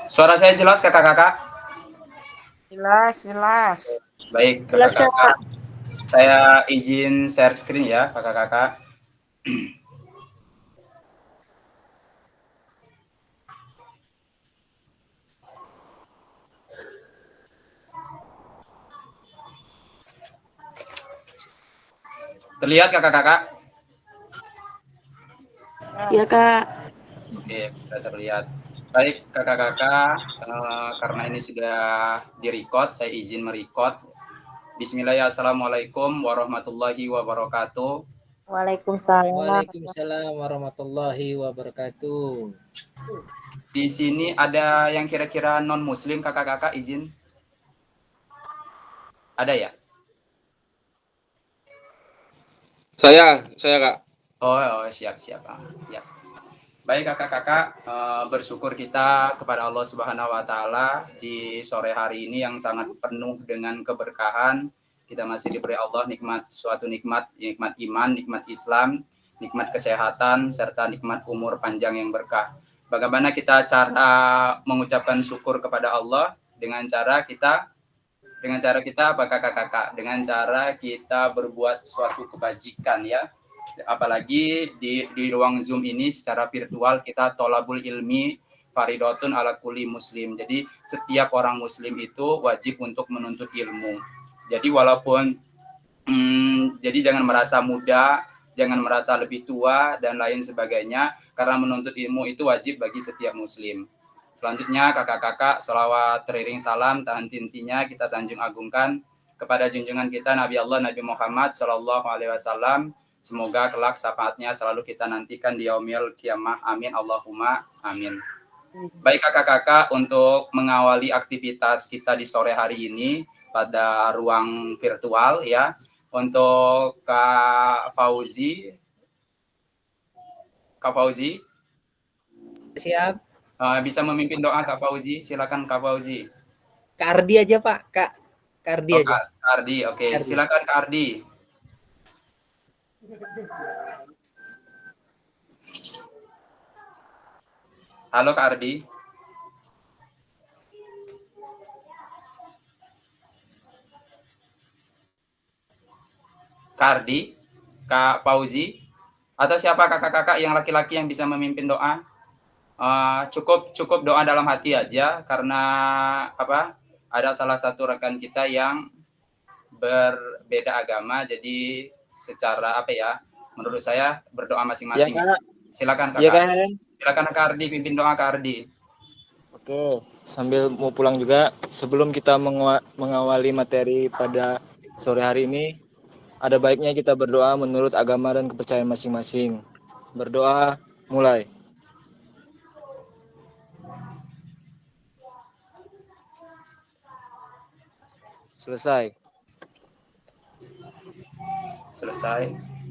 Suara saya jelas kakak-kakak? Jelas, jelas. Baik Jelas, kakak-kakak. Kak. Saya izin share screen ya kakak-kakak. Terlihat kakak-kakak? Iya, Kak. Oke, sudah terlihat. Baik kakak-kakak, karena ini sudah di-record, saya izin merecord. Bismillahirrahmanirrahim. Assalamualaikum warahmatullahi wabarakatuh. Waalaikumsalam. Waalaikumsalam warahmatullahi wabarakatuh. Di sini ada yang kira-kira non-muslim kakak-kakak izin? Ada ya? Saya Kak. Oh siap. Ya. Baik kakak-kakak, bersyukur kita kepada Allah Subhanahu wa Ta'ala di sore hari ini yang sangat penuh dengan keberkahan. Kita masih diberi Allah suatu nikmat iman, nikmat Islam, nikmat kesehatan, serta nikmat umur panjang yang berkah. Bagaimana kita cara mengucapkan syukur kepada Allah? Dengan cara kita apa kakak-kakak? Dengan cara kita berbuat suatu kebajikan ya. Apalagi di ruang Zoom ini secara virtual kita tolabul ilmi faridotun ala kulli muslim. Jadi setiap orang muslim itu wajib untuk menuntut ilmu. Jadi walaupun jadi jangan merasa muda, jangan merasa lebih tua dan lain sebagainya, karena menuntut ilmu itu wajib bagi setiap muslim. Selanjutnya kakak-kakak, sholawat teriring salam tahan tintinya kita sanjung agungkan kepada junjungan kita Nabi Allah Nabi Muhammad Shallallahu Alaihi Wasallam. Semoga kelak syafaatnya selalu kita nantikan di yaumil kiamah. Amin Allahumma amin. Baik kakak-kakak, untuk mengawali aktivitas kita di sore hari ini pada ruang virtual ya, untuk Kak Fauzi. Siap. Bisa memimpin doa Kak Fauzi, silakan Kak Fauzi. Kak Ardi aja Pak, Kak Ardi aja. Kak Ardi, oke. Silakan Kak Ardi. Halo Kak Ardi. Kak Ardi, Kak Fauzi, atau siapa kakak-kakak yang laki-laki yang bisa memimpin doa? Cukup doa dalam hati aja, karena apa? Ada salah satu rekan kita yang berbeda agama, jadi secara apa ya? Menurut saya berdoa masing-masing. Ya, silakan kakak. Ya, kan? Silakan Kak Ardi pimpin doa Kak Ardi. Oke, sambil mau pulang juga, sebelum kita mengawali materi pada sore hari ini, ada baiknya kita berdoa menurut agama dan kepercayaan masing-masing. Berdoa, mulai. Selesai.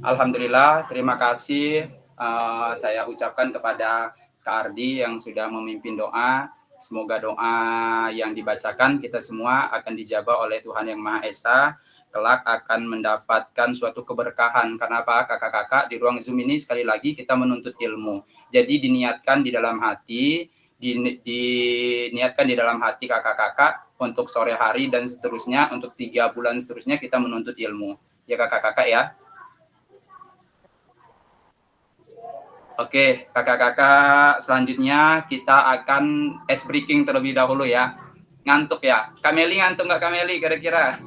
Alhamdulillah, terima kasih saya ucapkan kepada Kak Ardi yang sudah memimpin doa. Semoga doa yang dibacakan kita semua akan dijabah oleh Tuhan Yang Maha Esa. Kelak akan mendapatkan suatu keberkahan. Kenapa kakak-kakak di ruang Zoom ini sekali lagi kita menuntut ilmu. Jadi diniatkan di dalam hati, diniatkan di dalam hati kakak-kakak untuk sore hari dan seterusnya, untuk 3 bulan seterusnya kita menuntut ilmu. Ya kakak-kakak ya. Oke, kakak-kakak, selanjutnya kita akan ice breaking terlebih dahulu ya. Ngantuk ya? Kameli ngantuk nggak Kameli kira-kira?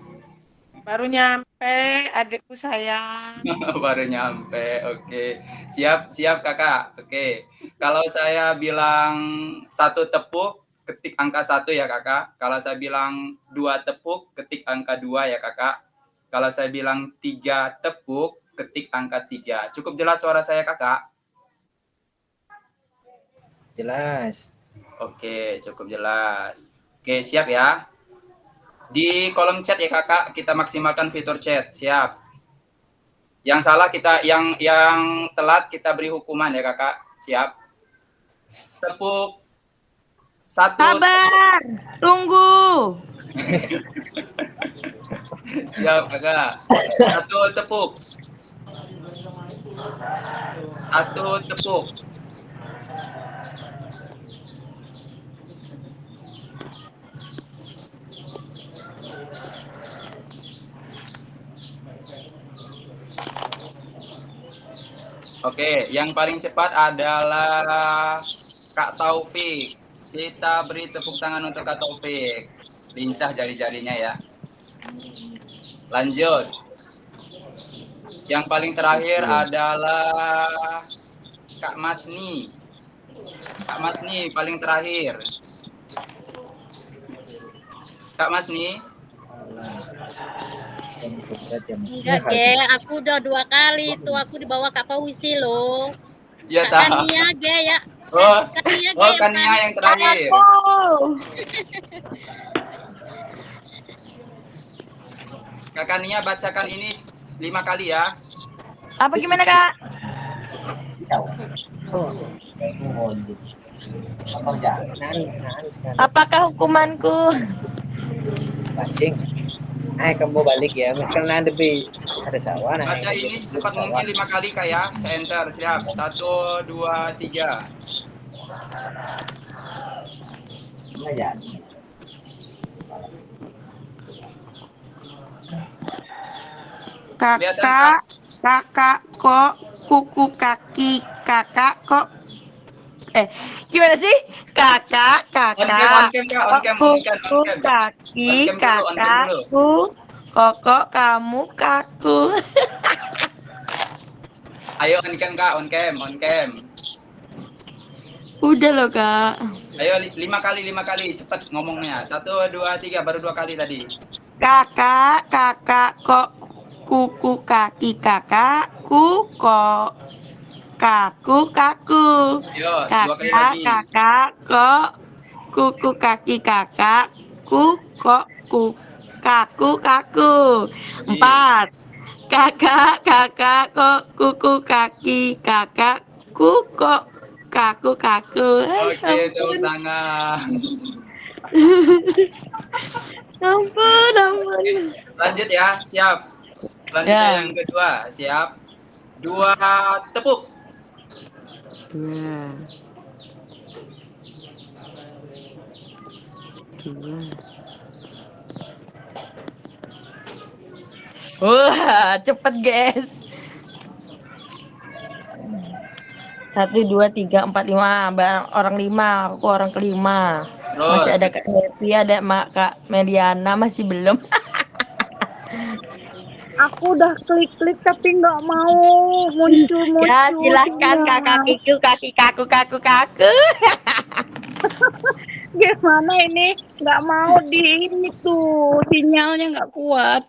Baru nyampe adikku sayang. Baru nyampe, oke. Siap kakak, oke. Kalau saya bilang 1 tepuk, ketik angka 1 ya kakak. Kalau saya bilang 2 tepuk, ketik angka 2 ya kakak. Kalau saya bilang 3 tepuk, ketik angka 3. Cukup jelas suara saya kakak? Jelas. Oke, cukup jelas. Oke, siap ya. Di kolom chat ya kakak, kita maksimalkan fitur chat. Siap. Yang salah kita, yang telat kita beri hukuman ya kakak. Siap. Tepuk 1. Sabar, tunggu. Siap kakak. 1 tepuk. 1 tepuk. Oke, yang paling cepat adalah Kak Taufik. Kita beri tepuk tangan untuk Kak Taufik. Lincah jari-jarinya ya. Lanjut. Yang paling terakhir adalah Kak Masni. Kak Masni paling terakhir. Kak Masni. Enggak, Ge. Aku udah 2 kali itu aku dibawa Kak Fauzi loh. Ya Kak tahu. Kania, Ge ya. Oh, Kania, Ge oh yang Kania yang terakhir. Kak Kania bacakan ini 5 kali ya. Apa gimana, Kak? Apakah hukumanku? Basing. Kamu balik ya. Karena ada sawah. Baca ini secepat mungkin 5 kali Kak ya. Saya enter, siap. 1, 2, 3. Ya. Kakak, kakak kok kuku kaki kakak kok Gimana sih? Kakak, On cam, kakak, on cam. kaki, On cam dulu, on cam dulu. kakakku, kokok, kamu, kaku. Ayo on cam Kak, on cam. Udah loh, Kak. Ayo 5 kali cepat ngomongnya. 1, 2, 3 baru 2 kali tadi. Kakak, kakak, kok kuku kaki kakakku, kok kaku, kaku. Ayo 2 kali Kakak, lagi. kakak, kok kuku kaki kakakku, kok kaku, kaku. 4. Kakak, kakak, kok kuku kaki kakakku, kok kaku, kaku. Oke, tepuk tangan. Ampun. Lanjut ya, siap. Selanjutnya Ya. yang kedua, siap. 2 tepuk. Wah, cepet guys. 1, 2, 3, 4, 5. Orang 5, aku orang kelima. Terus. Masih ada Kak Devi, ada Kak Mediana, masih belum. Aku udah klik tapi nggak mau muncul. Ya, silahkan kakak kiku, kaki kaku. Gimana ini? Nggak mau di ini tuh, sinyalnya nggak kuat.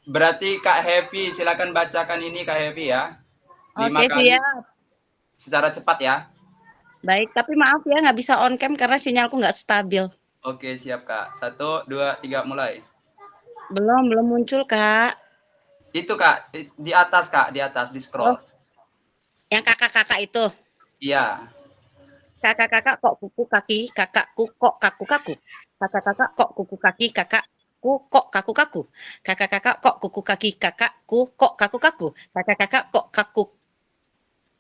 Berarti Kak Happy, silakan bacakan ini Kak Happy ya. 5 Oke, kali siap. secara cepat ya. Baik, tapi maaf ya nggak bisa on cam karena sinyalku nggak stabil. Oke, siap Kak. 1, 2, 3 mulai. Belum muncul, Kak. Itu Kak, di atas Kak, di atas, di scroll. Oh. Yang kakak-kakak itu. Iya. Kakak-kakak kok kuku kaki kakakku kok kaku-kaku. Kakak-kakak kok kuku kaki kakakku kok kaku-kaku. Kakak-kakak kok kuku kaki kakakku kok kaku-kaku. Kakak-kakak kok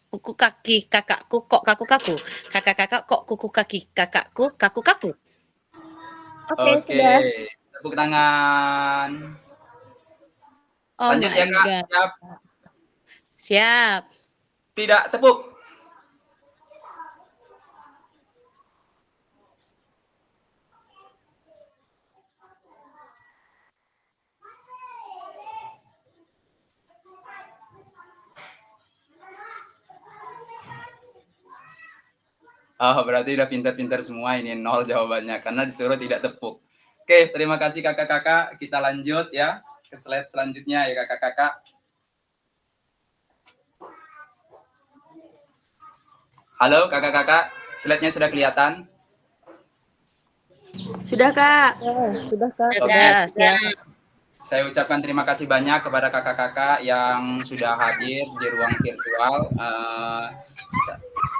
kuku kaki kakakku kok kaku-kaku. Kakak-kakak kok kuku kaki kakakku kaku-kaku. Oke, sudah. Tepuk tangan. Oh Lanjut ya Kak, God. siap. Siap. Tidak, tepuk. Oh, berarti udah pintar-pintar semua ini, 0 jawabannya karena disuruh tidak tepuk. Oke, terima kasih kakak-kakak. Kita lanjut ya ke slide selanjutnya ya kakak-kakak. Halo kakak-kakak, slide-nya sudah kelihatan? Sudah, Kak. Sudah, Kak. Sudah, siap. Saya ucapkan terima kasih banyak kepada kakak-kakak yang sudah hadir di ruang virtual.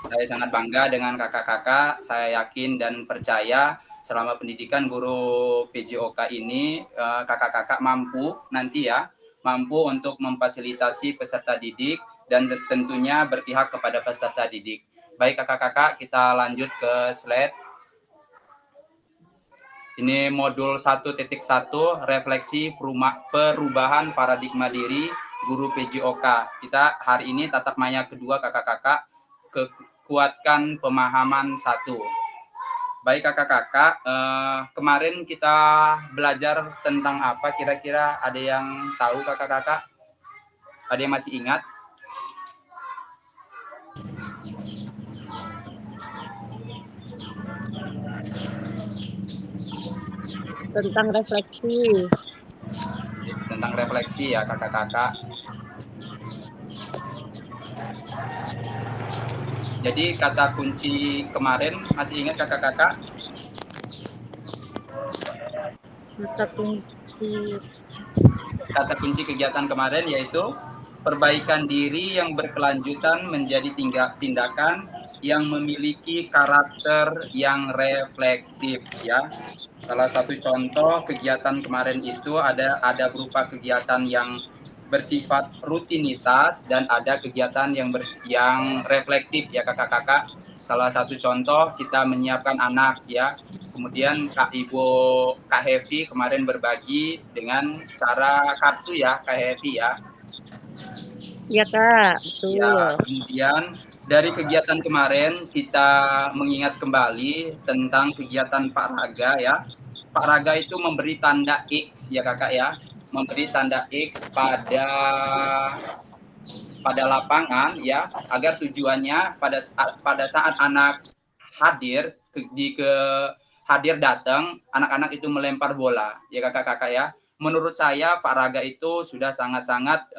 Saya sangat bangga dengan kakak-kakak. Saya yakin dan percaya selama pendidikan guru PJOK ini kakak-kakak mampu nanti ya, mampu untuk memfasilitasi peserta didik dan tentunya berpihak kepada peserta didik. Baik kakak-kakak, kita lanjut ke slide. Ini modul 1.1 refleksi perubahan paradigma diri guru PJOK. Kita hari ini tatap maya kedua kakak-kakak, kuatkan pemahaman 1. Baik kakak-kakak, kemarin kita belajar tentang apa kira-kira, ada yang tahu kakak-kakak? Ada yang masih ingat? Tentang refleksi. Tentang refleksi ya kakak-kakak. Jadi kata kunci kemarin masih ingat kakak-kakak? Kata kunci kegiatan kemarin yaitu perbaikan diri yang berkelanjutan menjadi tindakan yang memiliki karakter yang reflektif ya. Salah satu contoh kegiatan kemarin itu ada berupa kegiatan yang bersifat rutinitas dan ada kegiatan yang reflektif ya kakak-kakak. Salah satu contoh kita menyiapkan anak ya. Kemudian Kak Hevi kemarin berbagi dengan cara kartu ya Kak Hevi ya. Iya Kak, betul. Ya, kemudian dari kegiatan kemarin kita mengingat kembali tentang kegiatan Pak Raga ya. Pak Raga itu memberi tanda X ya kakak ya, memberi tanda X pada lapangan ya, agar tujuannya pada saat anak hadir hadir datang, anak-anak itu melempar bola ya kakak-kakak ya. Menurut saya Pak Raga itu sudah sangat-sangat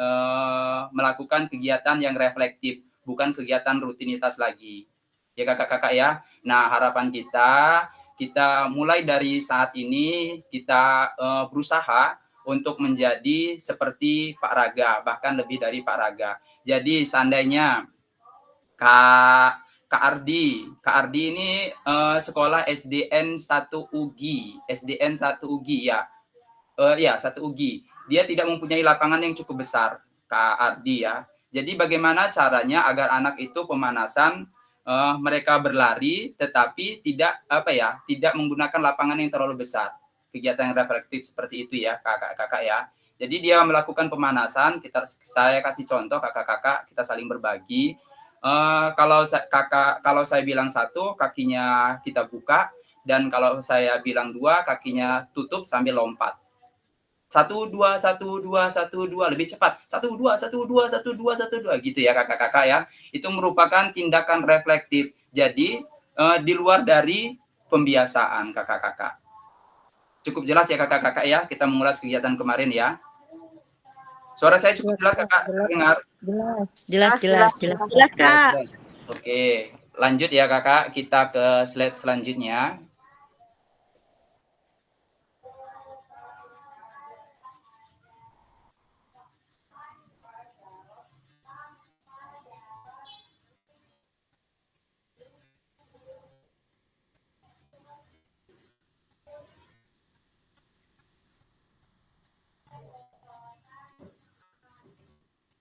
melakukan kegiatan yang reflektif, bukan kegiatan rutinitas lagi. Ya kakak-kakak ya. Nah, harapan kita mulai dari saat ini kita berusaha untuk menjadi seperti Pak Raga, bahkan lebih dari Pak Raga. Jadi seandainya Kak Ardi ini sekolah SDN 1 UGI ya. Ya, 1 UGI. Dia tidak mempunyai lapangan yang cukup besar, Kak Ardi ya. Jadi bagaimana caranya agar anak itu pemanasan mereka berlari tetapi tidak menggunakan lapangan yang terlalu besar. Kegiatan yang reflektif seperti itu ya, kakak-kakak ya. Jadi dia melakukan pemanasan, saya kasih contoh kakak-kakak, kita saling berbagi. Kalau saya bilang 1, kakinya kita buka, dan kalau saya bilang 2, kakinya tutup sambil lompat. 1 2 1 2 1 2 lebih cepat. 1 2 1 2 1 2 1 2 gitu ya kakak-kakak ya. Itu merupakan tindakan reflektif. Jadi di luar dari pembiasaan kakak-kakak. Cukup jelas ya kakak-kakak ya, kita mengulas kegiatan kemarin ya. Suara saya cukup jelas kakak dengar? Jelas Kak. Oke, lanjut ya kakak, kita ke slide selanjutnya.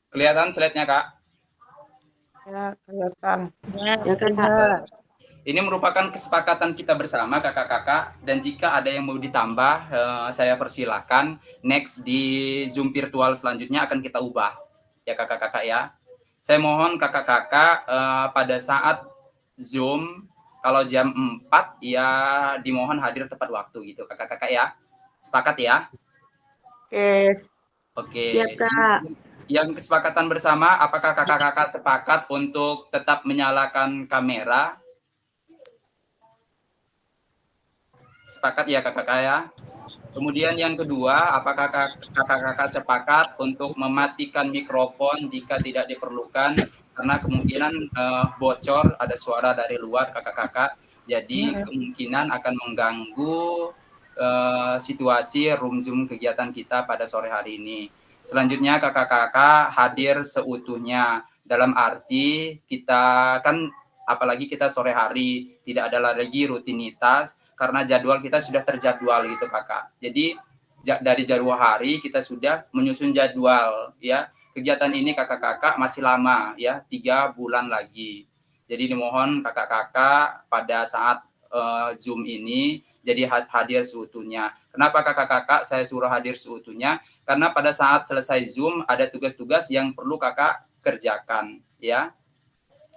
Kelihatan slide-nya kak? Ya, kelihatan. Ya Kak. Ini merupakan kesepakatan kita bersama kakak-kakak, dan jika ada yang mau ditambah, saya persilakan. Next di Zoom virtual selanjutnya akan kita ubah ya kakak-kakak ya. Saya mohon kakak-kakak pada saat Zoom kalau jam 4 ya dimohon hadir tepat waktu gitu kakak-kakak ya. Sepakat ya? Oke. Siap Kak. Yang kesepakatan bersama, apakah kakak-kakak sepakat untuk tetap menyalakan kamera? Sepakat ya kakak-kakak ya. Kemudian yang kedua, apakah kakak-kakak sepakat untuk mematikan mikrofon jika tidak diperlukan, karena kemungkinan bocor, ada suara dari luar kakak-kakak, jadi kemungkinan akan mengganggu situasi room Zoom kegiatan kita pada sore hari ini. Selanjutnya kakak-kakak hadir seutuhnya, dalam arti kita kan apalagi kita sore hari, tidak ada lagi rutinitas karena jadwal kita sudah terjadwal gitu kakak. Jadi dari jadwal hari kita sudah menyusun jadwal ya. Kegiatan ini kakak-kakak masih lama ya, 3 bulan lagi. Jadi dimohon kakak-kakak pada saat Zoom ini jadi hadir seutuhnya. Kenapa kakak-kakak saya suruh hadir seutuhnya? karena pada saat selesai Zoom ada tugas-tugas yang perlu kakak kerjakan ya.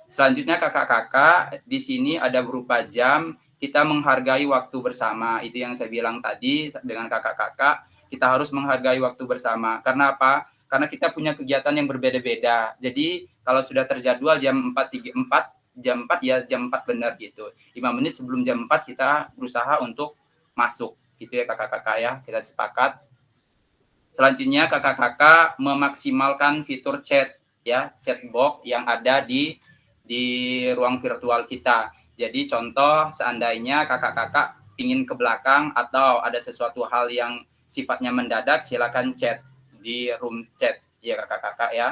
Selanjutnya kakak-kakak di sini ada berupa jam, kita menghargai waktu bersama. Itu yang saya bilang tadi dengan kakak-kakak, kita harus menghargai waktu bersama. Karena apa? Karena kita punya kegiatan yang berbeda-beda. Jadi kalau sudah terjadwal jam 4.34, jam 4 ya jam 4 benar gitu. 5 menit sebelum jam 4 kita berusaha untuk masuk. Gitu ya kakak-kakak ya, kita sepakat. Selanjutnya kakak-kakak memaksimalkan fitur chat ya, chat box yang ada di ruang virtual kita. Jadi contoh seandainya kakak-kakak ingin ke belakang atau ada sesuatu hal yang sifatnya mendadak, silakan chat di room chat ya kakak-kakak ya.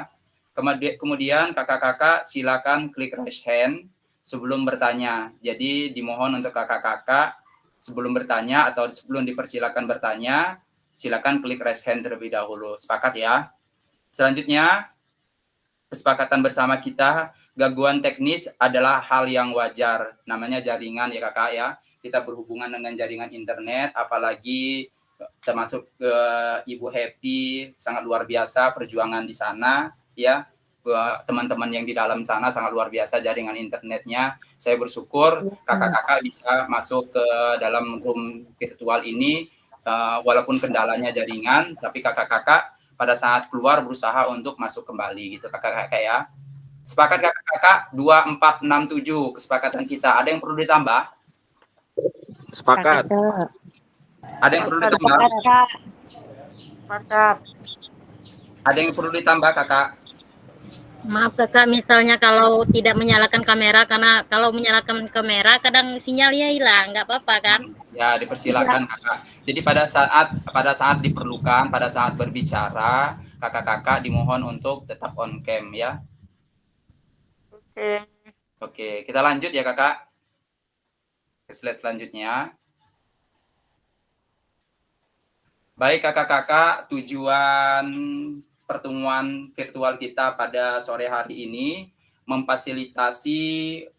Kemudian kakak-kakak silakan klik raise hand sebelum bertanya. Jadi dimohon untuk kakak-kakak sebelum bertanya atau sebelum dipersilakan bertanya, silakan klik raise hand terlebih dahulu. Sepakat ya? Selanjutnya, kesepakatan bersama kita, gangguan teknis adalah hal yang wajar. Namanya jaringan ya kakak ya. Kita berhubungan dengan jaringan internet, apalagi termasuk Ibu Happy, sangat luar biasa perjuangan di sana ya. Teman-teman yang di dalam sana sangat luar biasa jaringan internetnya. Saya bersyukur kakak-kakak bisa masuk ke dalam room virtual ini walaupun kendalanya jaringan, tapi kakak-kakak pada saat keluar berusaha untuk masuk kembali gitu kakak-kakak ya. Sepakat kakak-kakak 2467 kesepakatan kita. Ada yang perlu ditambah? Sepakat. Ada yang perlu ditambah? Sepakat. Ada yang perlu ditambah kakak? Maaf kakak, misalnya kalau tidak menyalakan kamera, karena kalau menyalakan kamera kadang sinyalnya hilang, nggak apa-apa kan? Ya, dipersilakan kakak. Jadi pada saat diperlukan, pada saat berbicara, kakak-kakak dimohon untuk tetap on cam ya. Oke. Oke, kita lanjut ya kakak. Ke slide selanjutnya. Baik kakak-kakak, tujuan pertemuan virtual kita pada sore hari ini memfasilitasi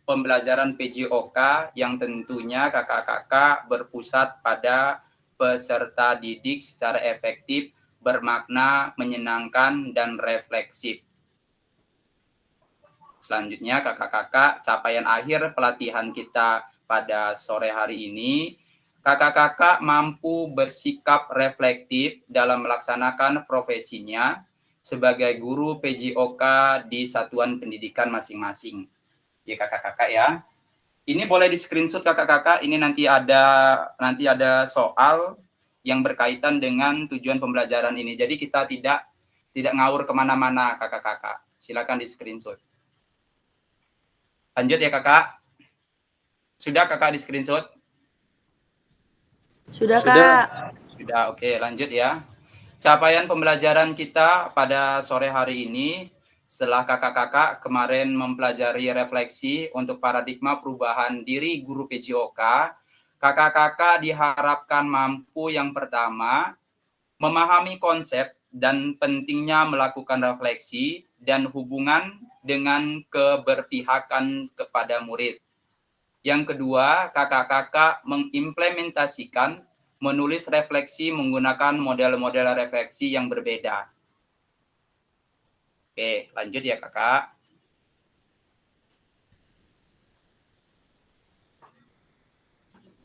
pembelajaran PJOK yang tentunya kakak-kakak berpusat pada peserta didik secara efektif, bermakna, menyenangkan, dan refleksif. Selanjutnya kakak-kakak, capaian akhir pelatihan kita pada sore hari ini, kakak-kakak mampu bersikap reflektif dalam melaksanakan profesinya sebagai guru PJOK di satuan pendidikan masing-masing. Ya kakak-kakak ya. Ini boleh di screenshot kakak-kakak. Ini nanti ada soal yang berkaitan dengan tujuan pembelajaran ini. Jadi kita tidak ngawur kemana-mana kakak-kakak. Silakan di screenshot. Lanjut ya kakak. Sudah kakak di screenshot? Sudah kak. Sudah, oke lanjut ya. Capaian pembelajaran kita pada sore hari ini, setelah kakak-kakak kemarin mempelajari refleksi untuk paradigma perubahan diri guru PJOK, kakak-kakak diharapkan mampu yang pertama, memahami konsep dan pentingnya melakukan refleksi dan hubungan dengan keberpihakan kepada murid. Yang kedua, kakak-kakak mengimplementasikan menulis refleksi menggunakan model-model refleksi yang berbeda. Oke, lanjut ya kakak.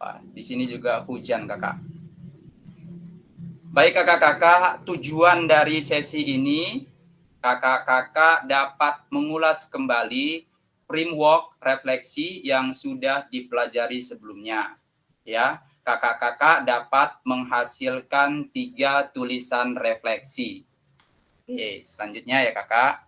Wah, di sini juga hujan kakak. Baik kakak-kakak, tujuan dari sesi ini, kakak-kakak dapat mengulas kembali framework refleksi yang sudah dipelajari sebelumnya. Ya, kakak-kakak dapat menghasilkan 3 tulisan refleksi. Oke, selanjutnya ya kakak.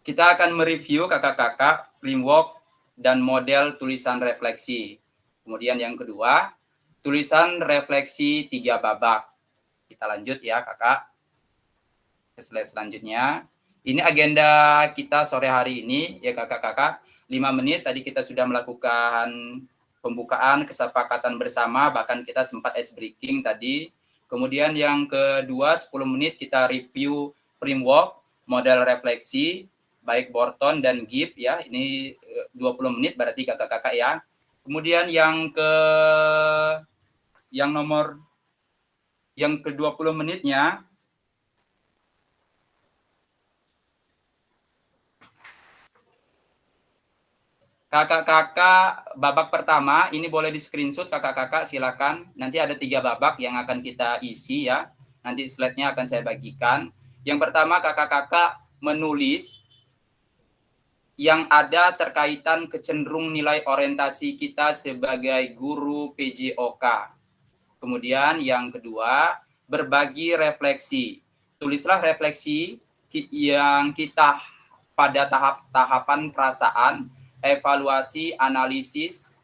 Kita akan mereview kakak-kakak framework dan model tulisan refleksi. Kemudian yang kedua, tulisan refleksi 3 babak. Kita lanjut ya kakak. Slide selanjutnya. Ini agenda kita sore hari ini ya kakak-kakak. 5 menit tadi kita sudah melakukan pembukaan kesepakatan bersama, bahkan kita sempat ice breaking tadi. Kemudian yang kedua 10 menit kita review framework, model refleksi, baik Borton dan Gibb ya. Ini 20 menit berarti kakak-kakak ya. Kemudian yang nomor yang ke-20 menitnya kakak-kakak babak pertama ini boleh di screenshot kakak-kakak, silakan. Nanti ada 3 babak yang akan kita isi ya. Nanti slide-nya akan saya bagikan. Yang pertama kakak-kakak menulis yang ada terkaitan kecenderung nilai orientasi kita sebagai guru PJOK. Kemudian yang kedua, berbagi refleksi. Tulislah refleksi yang kita pada tahapan perasaan, evaluasi, analisis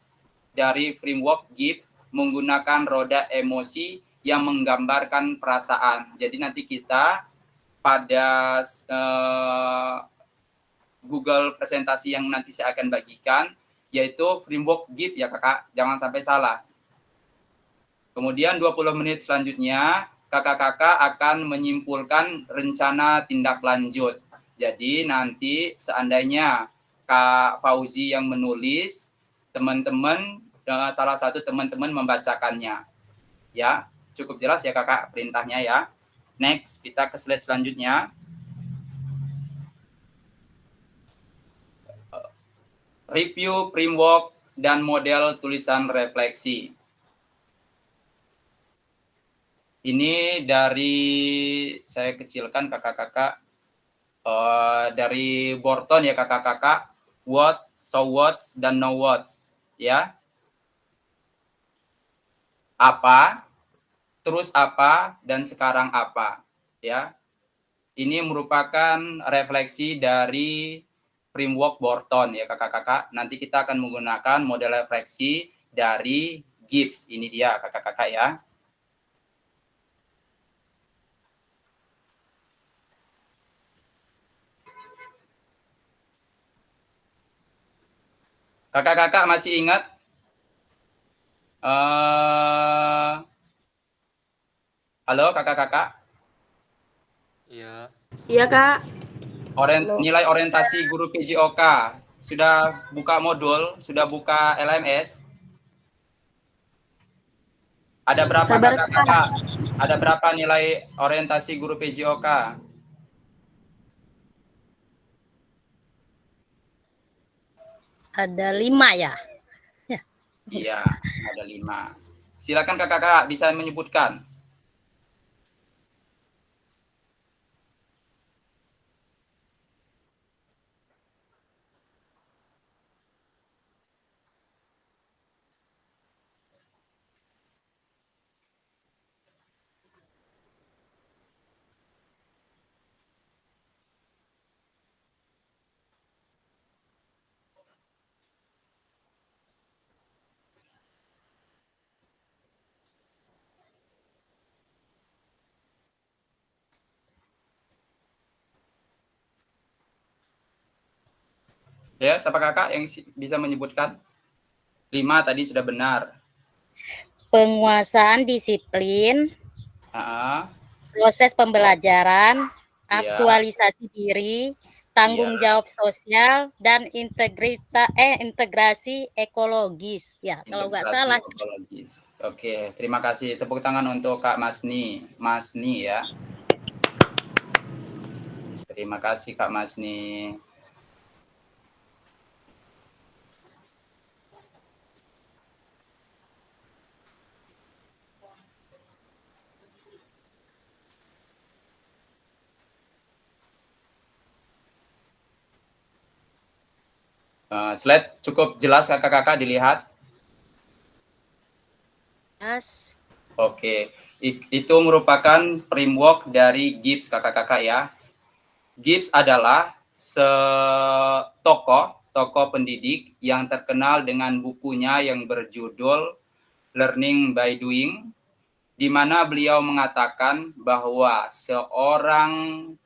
dari framework GIP menggunakan roda emosi yang menggambarkan perasaan. Jadi nanti kita pada Google presentasi yang nanti saya akan bagikan, yaitu framework GIP ya kakak, jangan sampai salah. Kemudian 20 menit selanjutnya, kakak-kakak akan menyimpulkan rencana tindak lanjut. Jadi nanti seandainya Kak Fauzi yang menulis, teman-teman, salah satu teman-teman membacakannya. Ya, cukup jelas ya kakak perintahnya ya. Next, kita ke slide selanjutnya. Review framework dan model tulisan refleksi. Ini dari, saya kecilkan kakak-kakak, dari Borton ya kakak-kakak, what, so what, dan no what, ya. Apa, terus apa, dan sekarang apa, ya. Ini merupakan refleksi dari framework Borton ya kakak-kakak. Nanti kita akan menggunakan model refleksi dari Gibbs. Ini dia kakak-kakak ya. Kakak-kakak masih ingat? Halo kakak-kakak? Iya. Iya, Kak. Nilai orientasi guru PJOK. Sudah buka modul? Sudah buka LMS? Ada berapa kakak-kakak? Ada berapa nilai orientasi guru PJOK? Ada 5 ya? Iya, ada 5. Silakan kakak-kakak bisa menyebutkan. Ya, siapa kakak yang bisa menyebutkan? 5 tadi sudah benar. Penguasaan disiplin, proses pembelajaran, aktualisasi diri, tanggung jawab sosial, dan integrasi ekologis. Ya, kalau nggak salah. Ekologis. Oke, terima kasih. Tepuk tangan untuk Kak Masni. Masni ya. Terima kasih Kak Masni. Slide cukup jelas kakak-kakak dilihat? Yes. Oke, itu merupakan framework dari Gibbs kakak-kakak ya. Gibbs adalah tokoh pendidik yang terkenal dengan bukunya yang berjudul Learning by Doing, di mana beliau mengatakan bahwa seorang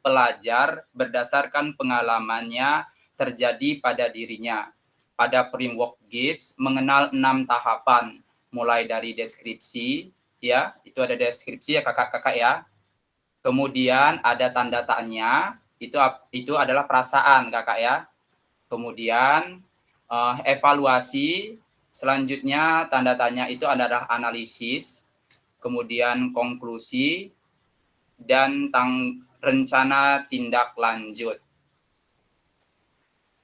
pelajar berdasarkan pengalamannya terjadi pada dirinya. Pada framework Gibbs mengenal 6 tahapan, mulai dari deskripsi, ya, itu ada deskripsi ya kakak-kakak ya. Kemudian ada tanda tanya, itu adalah perasaan kakak ya. Kemudian evaluasi, selanjutnya tanda tanya itu adalah analisis. kemudian konklusi, dan rencana tindak lanjut.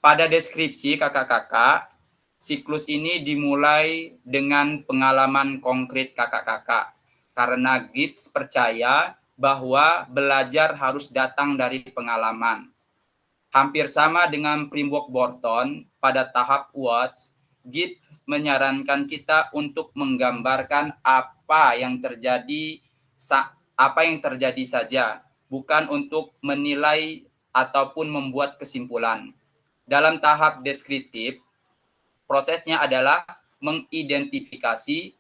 Pada deskripsi kakak-kakak, siklus ini dimulai dengan pengalaman konkret kakak-kakak. Karena Gibbs percaya bahwa belajar harus datang dari pengalaman. Hampir sama dengan Pringbok Borton pada tahap Watts, Gibbs menyarankan kita untuk menggambarkan apa yang terjadi saja, bukan untuk menilai ataupun membuat kesimpulan. Dalam tahap deskriptif, prosesnya adalah mengidentifikasi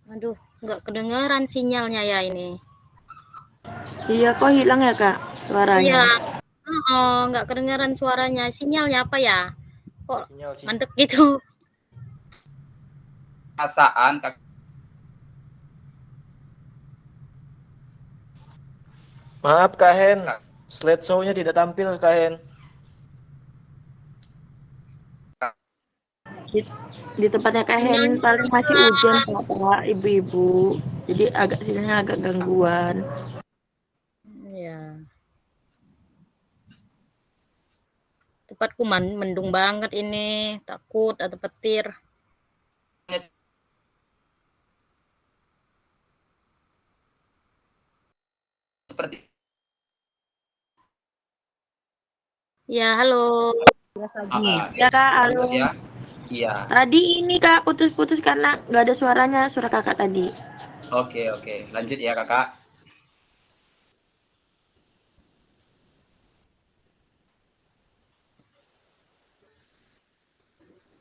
Aduh, nggak kedengaran sinyalnya ya ini. Iya, kok hilang ya Kak suaranya? Iya. Oh, nggak kedengaran suaranya. Sinyalnya apa ya? Kok mandek gitu? perasaan. Maaf Kak Hen, slideshow-nya tidak tampil Kak Hen. Di tempatnya Kak Hen paling masih hujan Pak, ibu-ibu. Jadi sinyalnya agak gangguan. Iya. Tempatku mendung banget ini, takut ada petir. Seperti Ya, halo. Ya Kak, halo. ya. Iya. Tadi ini Kak putus-putus karena nggak ada suara kakak tadi. Oke, lanjut ya kakak.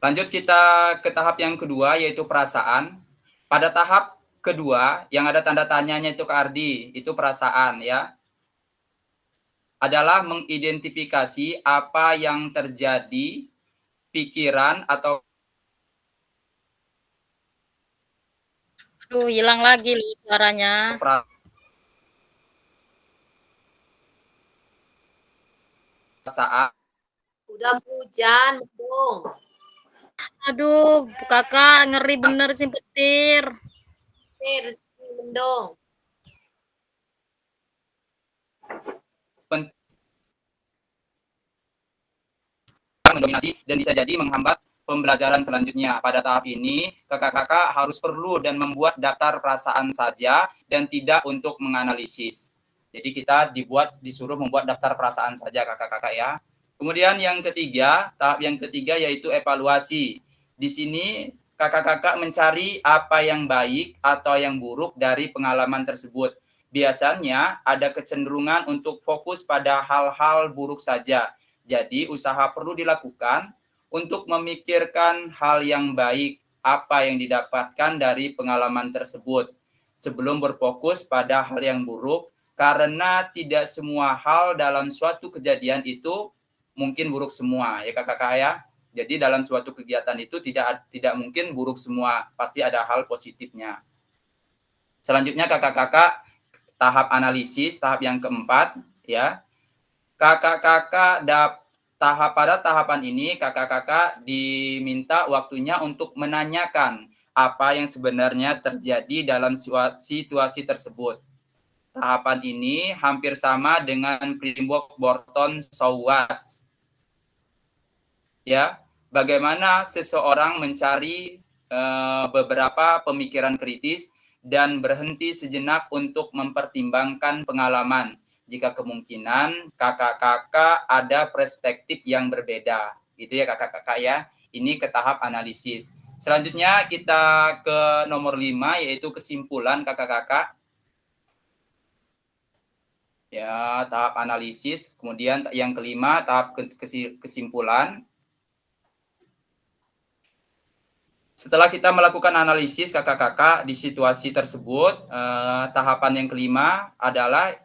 Lanjut kita ke tahap yang kedua, yaitu perasaan. Pada tahap kedua, yang ada tanda tanyanya itu Kak Ardi, itu perasaan ya. Adalah mengidentifikasi apa yang terjadi, pikiran atau Aduh, hilang lagi loh suaranya. perasaan. Udah hujan, mendung. Aduh, kakak ngeri bener sih petir. Petir, mendung. Mendominasi dan bisa jadi menghambat pembelajaran selanjutnya. Pada tahap ini, kakak-kakak harus perlu dan membuat daftar perasaan saja dan tidak untuk menganalisis. Jadi kita disuruh membuat daftar perasaan saja kakak-kakak ya. Kemudian yang ketiga, tahap yang ketiga yaitu evaluasi. Di sini kakak-kakak mencari apa yang baik atau yang buruk dari pengalaman tersebut. Biasanya ada kecenderungan untuk fokus pada hal-hal buruk saja. Jadi usaha perlu dilakukan untuk memikirkan hal yang baik, apa yang didapatkan dari pengalaman tersebut, sebelum berfokus pada hal yang buruk, karena tidak semua hal dalam suatu kejadian itu mungkin buruk semua, ya kakak-kakak ya. Jadi dalam suatu kegiatan itu tidak mungkin buruk semua, pasti ada hal positifnya. Selanjutnya kakak-kakak, tahap analisis, tahap yang keempat, ya. Kakak-kakak pada tahapan ini kakak-kakak diminta waktunya untuk menanyakan apa yang sebenarnya terjadi dalam situasi tersebut. Tahapan ini hampir sama dengan Pringbok Borton Watts. Ya, bagaimana seseorang mencari beberapa pemikiran kritis dan berhenti sejenak untuk mempertimbangkan pengalaman. Jika kemungkinan kakak-kakak ada perspektif yang berbeda. Gitu ya kakak-kakak ya. Ini ke tahap analisis. Selanjutnya kita ke nomor 5 yaitu kesimpulan kakak-kakak. Ya, tahap analisis. Kemudian yang kelima tahap kesimpulan. Setelah kita melakukan analisis kakak-kakak di situasi tersebut, tahapan yang kelima adalah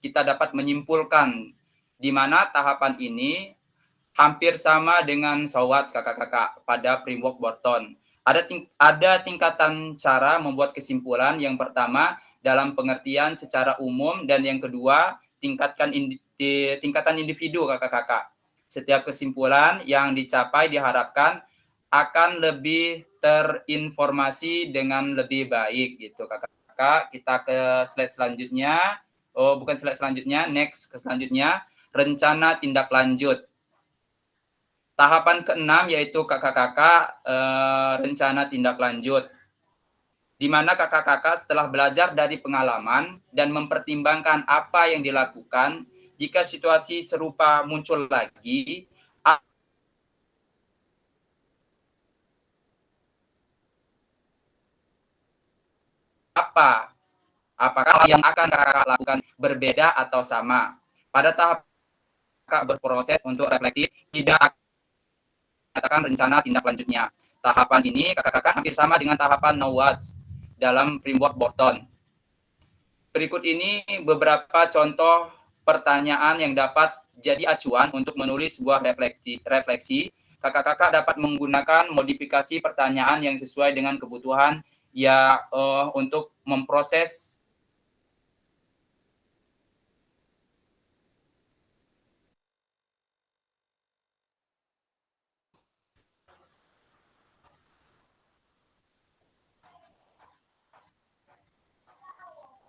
kita dapat menyimpulkan di mana tahapan ini hampir sama dengan Watts kakak-kakak pada Pringbok Borton. Ada tingkatan cara membuat kesimpulan. Yang pertama, dalam pengertian secara umum, dan yang kedua, tingkatan individu, kakak-kakak. Setiap kesimpulan yang dicapai diharapkan akan lebih terinformasi dengan lebih baik, gitu, kakak-kakak. Kita ke slide selanjutnya. Oh, bukan slide selanjutnya, next ke selanjutnya, rencana tindak lanjut. Tahapan ke-6 yaitu kakak-kakak rencana tindak lanjut, di mana kakak-kakak setelah belajar dari pengalaman dan mempertimbangkan apa yang dilakukan, jika situasi serupa muncul lagi, apakah yang akan kakak lakukan berbeda atau sama. Pada tahap kakak berproses untuk reflektif, tidak katakan rencana tindak lanjutnya. Tahapan ini kakak-kakak hampir sama dengan tahapan know what dalam framework Borton. Berikut ini beberapa contoh pertanyaan yang dapat jadi acuan untuk menulis sebuah refleksi. Kakak-kakak dapat menggunakan modifikasi pertanyaan yang sesuai dengan kebutuhan ya untuk memproses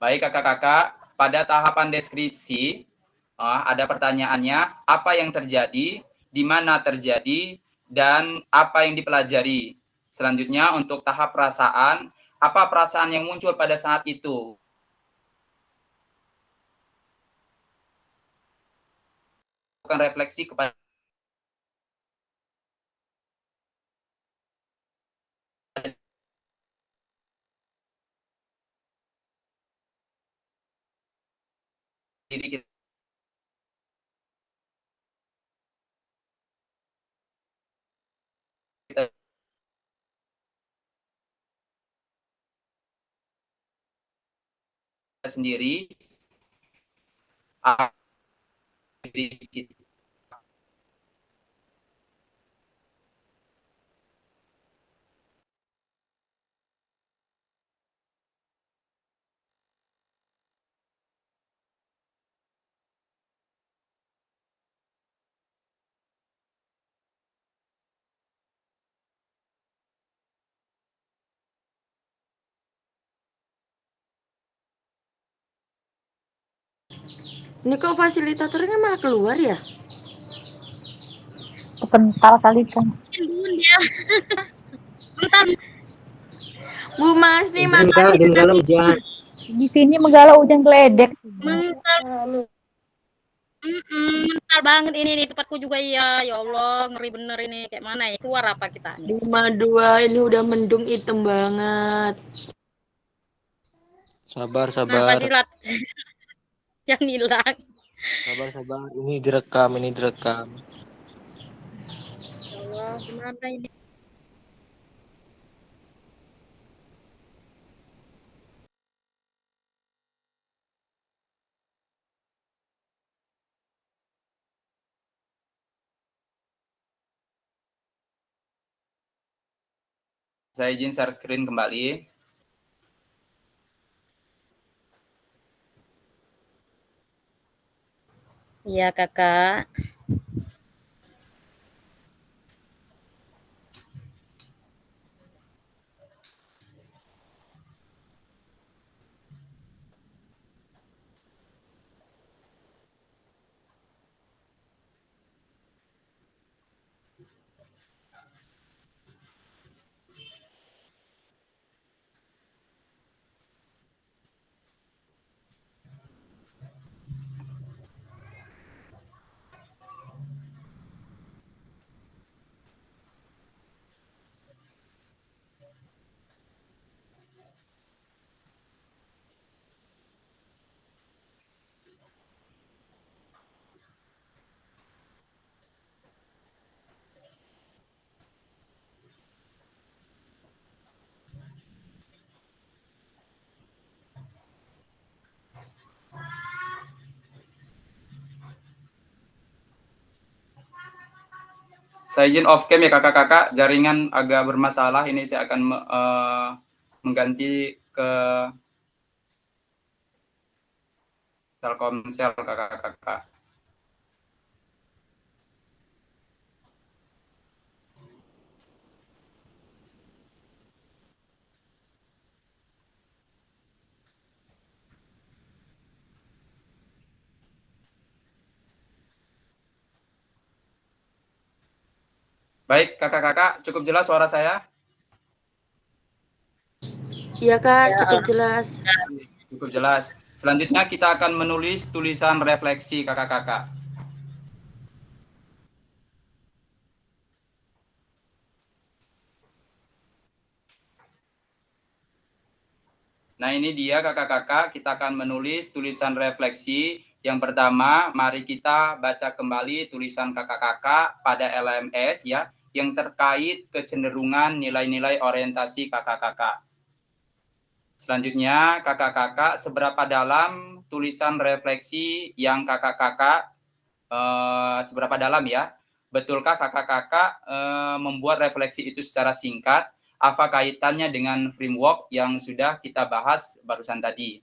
Baik kakak-kakak, pada tahapan deskripsi ada pertanyaannya, apa yang terjadi, di mana terjadi, dan apa yang dipelajari. Selanjutnya untuk tahap perasaan, apa perasaan yang muncul pada saat itu? Bukan refleksi kepada diri kita sendiri, diri kita. Ini kok fasilitatornya malah keluar ya? Kepental kali kan. Dia. Bentar, Bu Mas nih Hujan kak, makasih. Donggala hujan. Di sini menggalau hujan geledek. mental. Mental banget ini nih tempatku juga ya. Ya Allah, ngeri bener ini. Kayak mana ya? Keluar apa kita? 52 ini udah mendung hitam banget. Sabar, Nah, sabar. fasilat yang hilang. Sabar, sabar. Ini direkam, ini direkam. Ya Allah, gimana ini? Saya izin share screen kembali. Iya, Kakak. Saya izin off cam ya kakak-kakak, jaringan agak bermasalah. Ini saya akan mengganti ke Telkomsel kakak-kakak. Baik kakak-kakak, cukup jelas suara saya? Iya Kak, cukup jelas. Cukup jelas. Selanjutnya kita akan menulis tulisan refleksi kakak-kakak. Nah ini dia kakak-kakak, kita akan menulis tulisan refleksi. Yang pertama, mari kita baca kembali tulisan kakak-kakak pada LMS ya, yang terkait kecenderungan nilai-nilai orientasi kakak-kakak. Selanjutnya, kakak-kakak seberapa dalam tulisan refleksi yang kakak-kakak seberapa dalam ya? Betulkah kakak-kakak membuat refleksi itu secara singkat? Apa kaitannya dengan framework yang sudah kita bahas barusan tadi?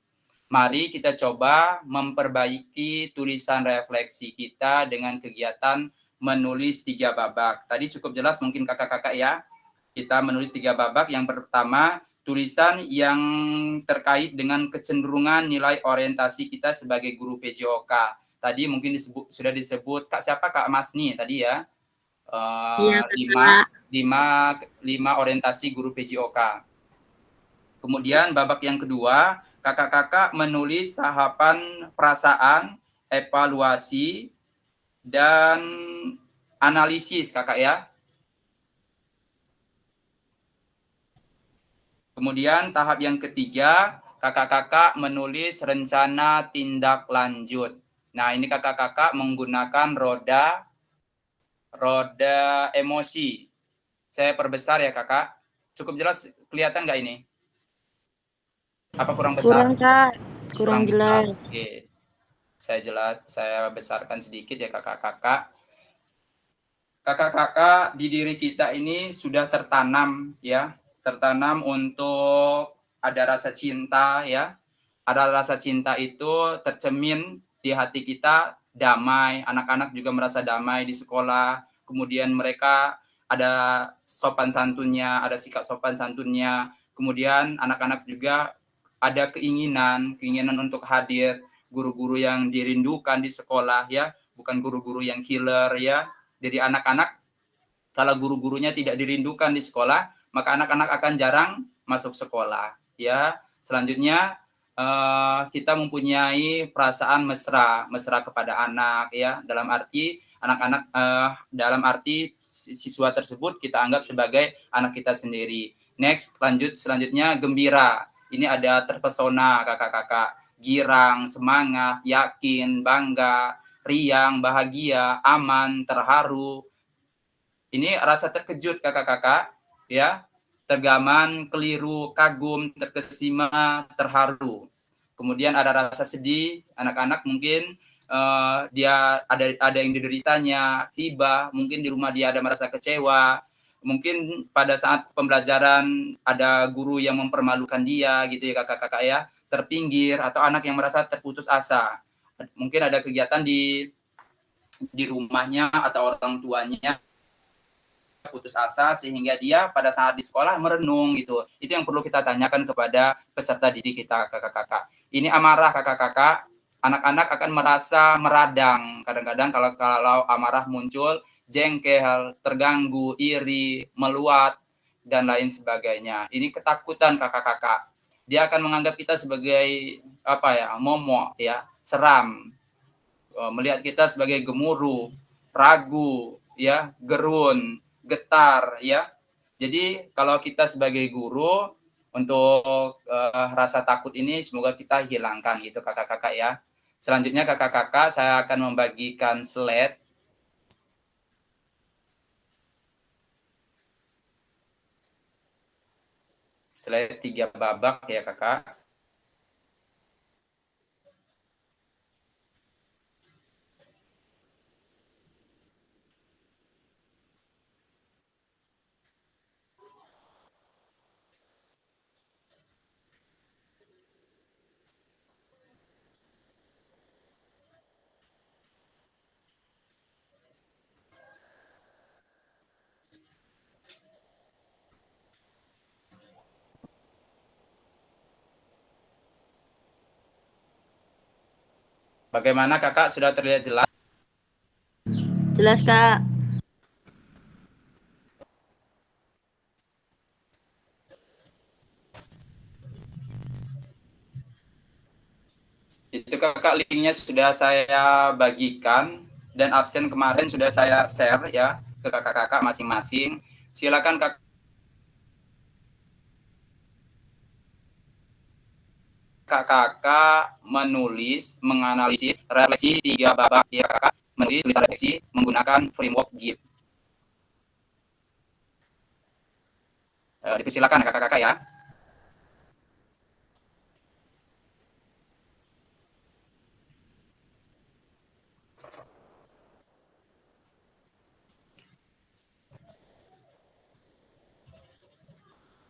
Mari kita coba memperbaiki tulisan refleksi kita dengan kegiatan menulis 3 babak. Tadi cukup jelas mungkin kakak-kakak ya. Kita menulis 3 babak. Yang pertama, tulisan yang terkait dengan kecenderungan nilai orientasi kita sebagai guru PJOK. Tadi mungkin sudah disebut Kak siapa Kak Masni tadi ya. Iya, lima orientasi guru PJOK. Kemudian babak yang kedua, kakak-kakak menulis tahapan perasaan, evaluasi, dan analisis kakak ya. Kemudian tahap yang ketiga, kakak-kakak menulis rencana tindak lanjut. Nah ini kakak-kakak menggunakan roda emosi. Saya perbesar ya kakak. Cukup jelas kelihatan nggak ini? Apa kurang besar? Kurang Kak, kurang besar. jelas. Oke. Saya besarkan sedikit ya kakak-kakak. Kakak-kakak di diri kita ini sudah tertanam ya, tertanam untuk ada rasa cinta ya. Ada rasa cinta itu tercemin di hati kita, damai, anak-anak juga merasa damai di sekolah. Kemudian mereka ada sopan santunnya, ada sikap sopan santunnya. Kemudian anak-anak juga ada keinginan untuk hadir, guru-guru yang dirindukan di sekolah ya, bukan guru-guru yang killer ya. Jadi anak-anak kalau guru-gurunya tidak dirindukan di sekolah, maka anak-anak akan jarang masuk sekolah ya. Selanjutnya kita mempunyai perasaan mesra kepada anak ya, dalam arti anak-anak dalam arti siswa tersebut kita anggap sebagai anak kita sendiri. Next, selanjutnya gembira. Ini ada terpesona kakak-kakak, girang, semangat, yakin, bangga, riang, bahagia, aman, terharu. Ini rasa terkejut kakak-kakak ya, tergaman, keliru, kagum, terkesima, terharu. Kemudian ada rasa sedih, anak-anak mungkin dia ada yang dideritanya, hibah, mungkin di rumah dia ada merasa kecewa, mungkin pada saat pembelajaran ada guru yang mempermalukan dia gitu ya kakak-kakak ya, terpinggir, atau anak yang merasa terputus asa. Mungkin ada kegiatan di rumahnya atau orang tuanya putus asa sehingga dia pada saat di sekolah merenung gitu. Itu yang perlu kita tanyakan kepada peserta didik kita kakak-kakak. Ini amarah kakak-kakak, anak-anak akan merasa meradang. Kadang-kadang kalau amarah muncul, jengkel, terganggu, iri, meluat dan lain sebagainya. Ini ketakutan kakak-kakak. Dia akan menganggap kita sebagai apa ya, momok ya, seram. Melihat kita sebagai gemuruh, ragu, ya, gerun, getar ya. Jadi kalau kita sebagai guru untuk rasa takut ini semoga kita hilangkan gitu kakak-kakak ya. Selanjutnya kakak-kakak saya akan membagikan slide. Slide 3 babak ya kakak. Bagaimana kakak, sudah terlihat jelas? Jelas, Kak. Itu kakak, linknya sudah saya bagikan dan absen kemarin sudah saya share ya ke kakak-kakak masing-masing. Silakan kakak menulis, menganalisis, refleksi 3 babak ya kakak, menulis tulisan refleksi menggunakan framework Git. Dipersilakan kakak-kakak ya.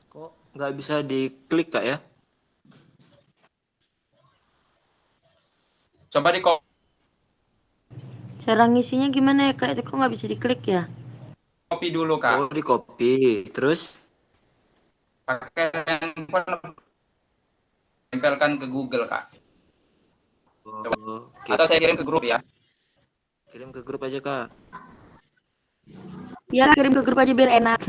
Kok nggak bisa diklik kak ya? Coba di Cara ngisinya gimana ya, Kak? Itu kok nggak bisa diklik ya? copy dulu kak. Oh di copy, terus? Pakai handphone, tempelkan ke Google kak. Oh, oke. Atau saya kirim ke grup ya. Kirim ke grup aja kak. Ya, kirim ke grup aja biar enak.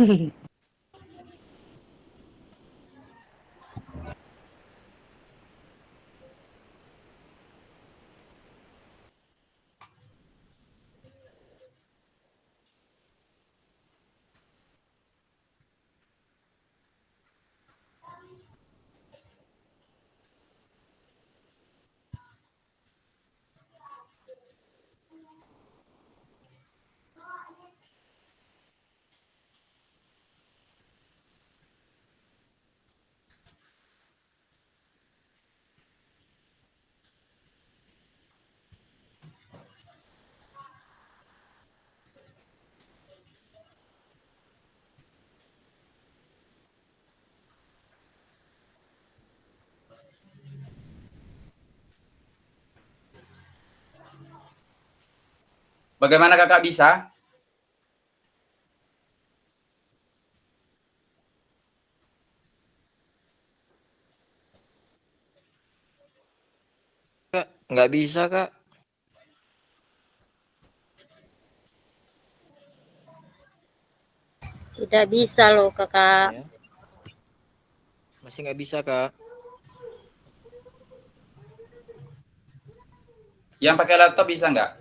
Bagaimana kakak, bisa? Kak, nggak bisa kak. Tidak bisa loh kakak. Ya. Masih nggak bisa kak. Yang pakai laptop bisa nggak?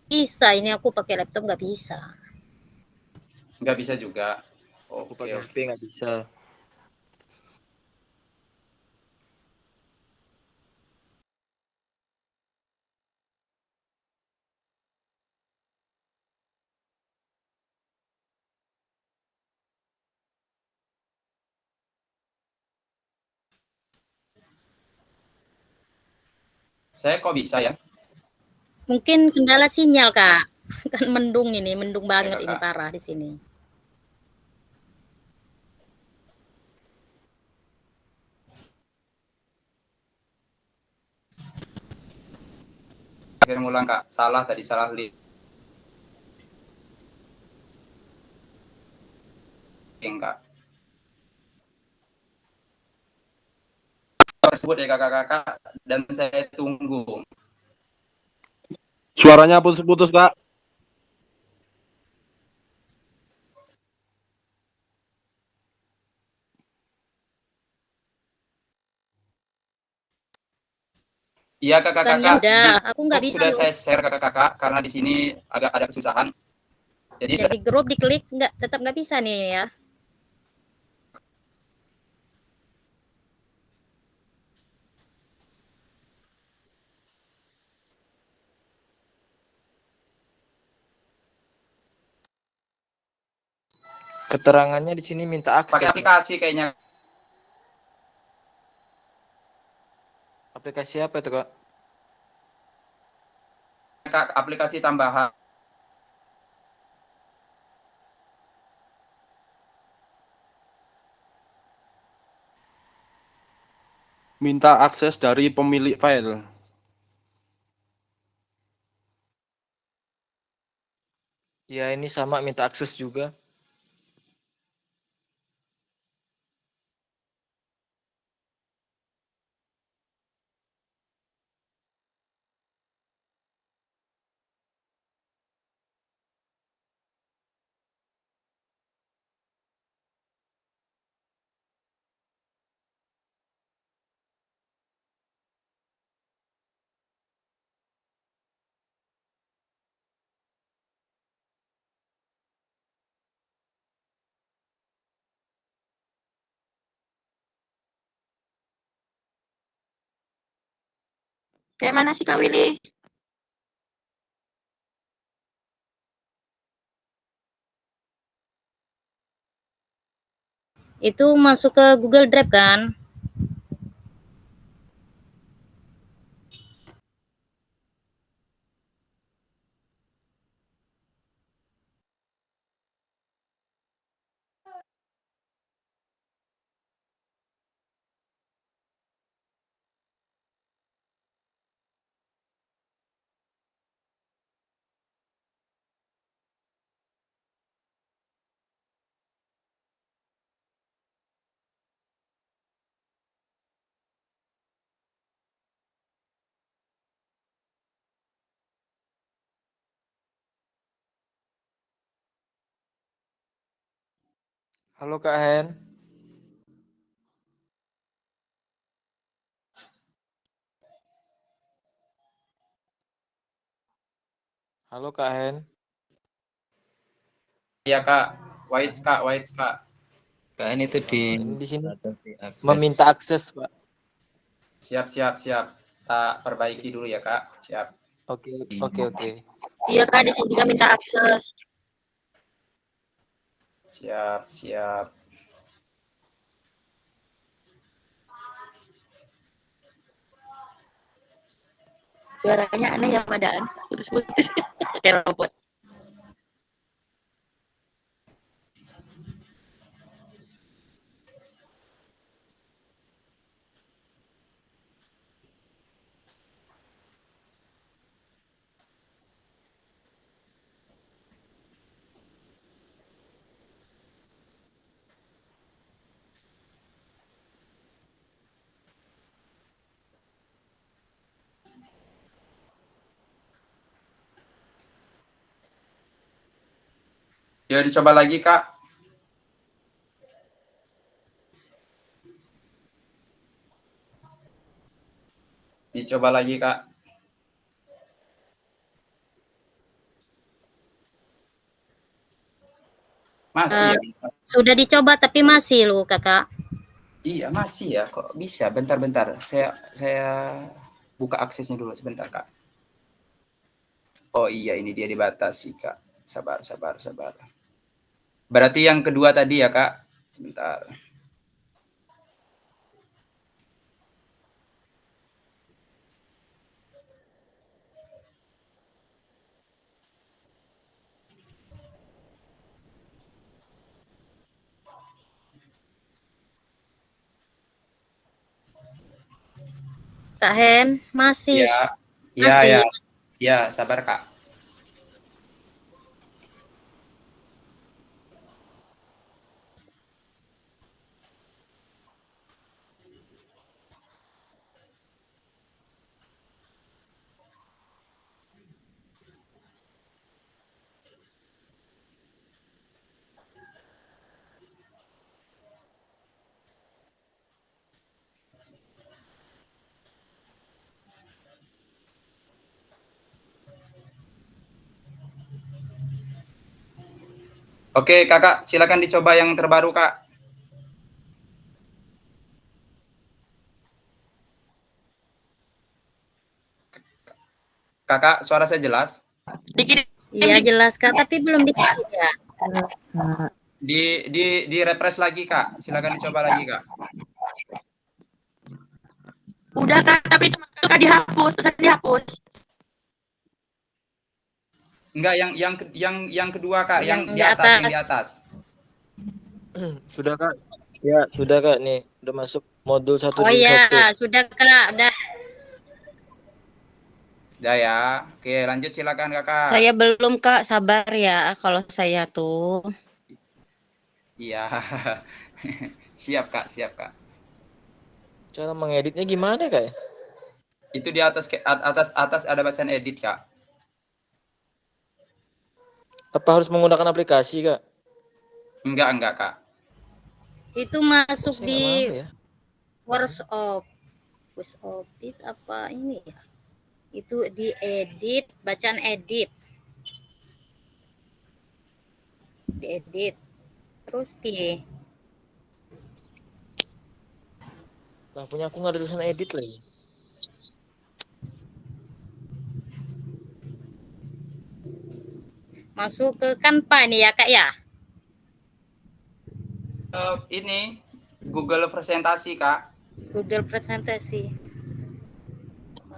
Bisa, ini aku pakai laptop nggak bisa. Nggak bisa juga. Aku Oke, pakai oke. HP nggak bisa. Saya kok bisa ya? Mungkin kendala sinyal kak. Kan mendung ini, mendung Oke, banget ini kakak. parah di sini. Kirim ulang kak. Salah tadi, salah link kak. Tersebut ya kakak-kakak, dan saya tunggu. Suaranya putus-putus, Kak. Iya Bukannya kakak-kakak, udah, di aku nggak grup bisa sudah loh. saya share kakak-kakak karena di sini agak ada kesusahan. Jadi Ya, di grup diklik nggak, tetap nggak bisa nih ya. Keterangannya di sini minta pakai akses. aplikasi kayaknya Aplikasi apa itu kak? kak, aplikasi tambahan. Minta akses dari pemilik file. Ya ini sama minta akses juga. Kayak mana sih Kak Willy? Itu masuk ke Google Drive kan? Halo Kak Hen. Halo Kak Hen. Iya Kak, White Kak, White Kak. Kak ini tuh Ini di sini akses. meminta akses, Pak. Siap, siap, siap. Tak perbaiki dulu ya Kak. Siap. Oke, oke, oke. Iya Kak, di sini juga minta akses. Siap, siap. Suaranya aneh ya padaan. Putus-putus. Kayak robot. Ya dicoba lagi Kak. Dicoba lagi Kak. Masih ya? Sudah dicoba tapi masih loh Kakak. Iya masih ya, kok bisa? Bentar-bentar, saya buka aksesnya dulu sebentar Kak. Oh iya, ini dia dibatasi Kak. Sabar, sabar, sabar. Berarti yang kedua tadi ya Kak. Sebentar. Kak Hen, masih. Iya, iya, Masih. ya. Ya, sabar Kak. Oke, Kakak, silakan dicoba yang terbaru, Kak. Kakak, suara saya jelas? Dikit. Iya jelas Kak, tapi belum dikirim ya. Di refresh lagi, Kak. Silakan dicoba lagi, Kak. Udah Kak, tapi itu Kak dihapus, pesan dihapus. Enggak, yang kedua, Kak, yang di atas, yang di atas. Sudah Kak. Ya, sudah Kak nih. Udah masuk modul 1 Oh iya, sudah Kak, udah. Udah ya. Oke, lanjut silakan, Kakak. Saya belum Kak, sabar ya kalau saya tuh. Iya. Siap, Kak, siap, Kak. Cara mengeditnya gimana Kak? Itu di atas ada bacaan edit, Kak. Apa harus menggunakan aplikasi Kak? Enggak, Kak. Itu masuk Saya di nggak mau ya. Word Office apa ini ya? Itu di edit, bacaan edit. Diedit. Terus piye? Lah punya aku nggak ada tulisan edit lagi. Masuk ke Canva ini ya Kak ya? Ini Google presentasi Kak. Google presentasi.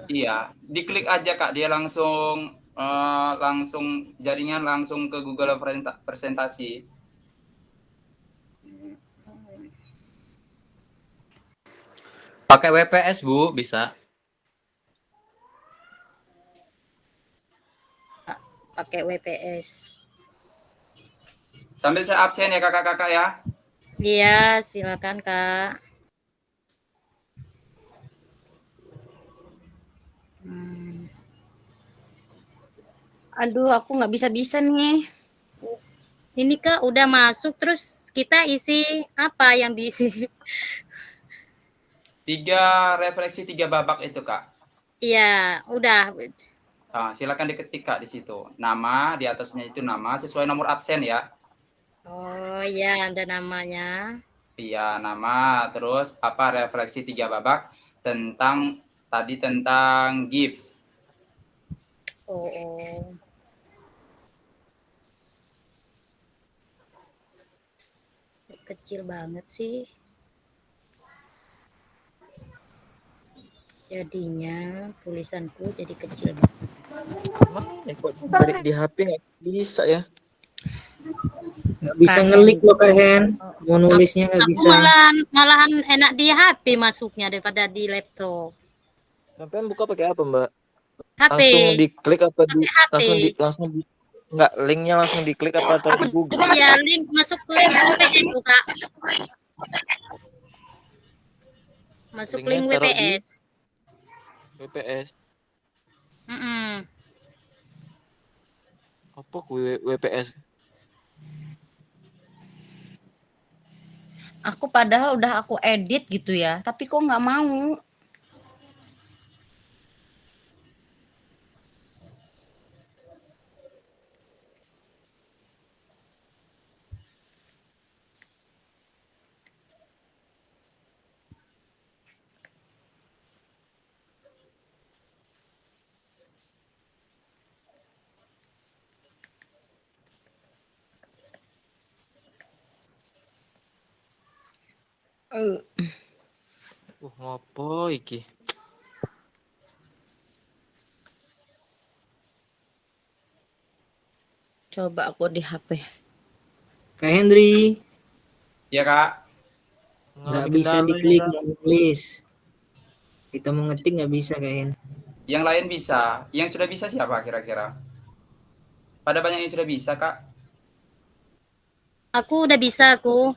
Iya, diklik aja Kak, dia langsung jaringan langsung ke Google presentasi. Pakai WPS, Bu, bisa. Pakai WPS. Sambil saya absen ya kakak-kakak ya. Iya, silakan Kak. Aduh, aku nggak bisa-bisa nih. Ini Kak udah masuk, terus kita isi apa yang diisi? 3 refleksi 3 babak itu Kak. Iya, udah. Nah, silakan diketik Kak di situ. Nama, di atasnya itu nama sesuai nomor absen ya. Oh iya, ada namanya. Iya, nama, terus apa refleksi 3 babak tentang tadi tentang GIFs. Oh. Kecil banget sih. Jadinya tulisanku jadi kecil banget. Kok di HP nggak bisa ya? Nggak bisa ngelik loh Kak Hen. Mau nulisnya nggak Aku bisa. malahan enak di HP masuknya daripada di laptop. Sampai buka pakai apa Mbak? HP. Langsung diklik apa HP. langsung nggak, linknya langsung diklik apa taruh di Google? Iya, link masuk link WPS Kak. Masuk link Linknya taruh di WPS. WPS. Apa WPS? Aku padahal udah aku edit gitu ya, tapi kok nggak mau. Ngopo iki? Coba aku di HP. Kak Hendri, Ya Kak. nggak bisa diklik mau nulis. Kita mau ngetik nggak bisa Kak Hen. Yang lain bisa. Yang sudah bisa siapa kira-kira? Pada banyak yang sudah bisa Kak. Aku udah bisa aku.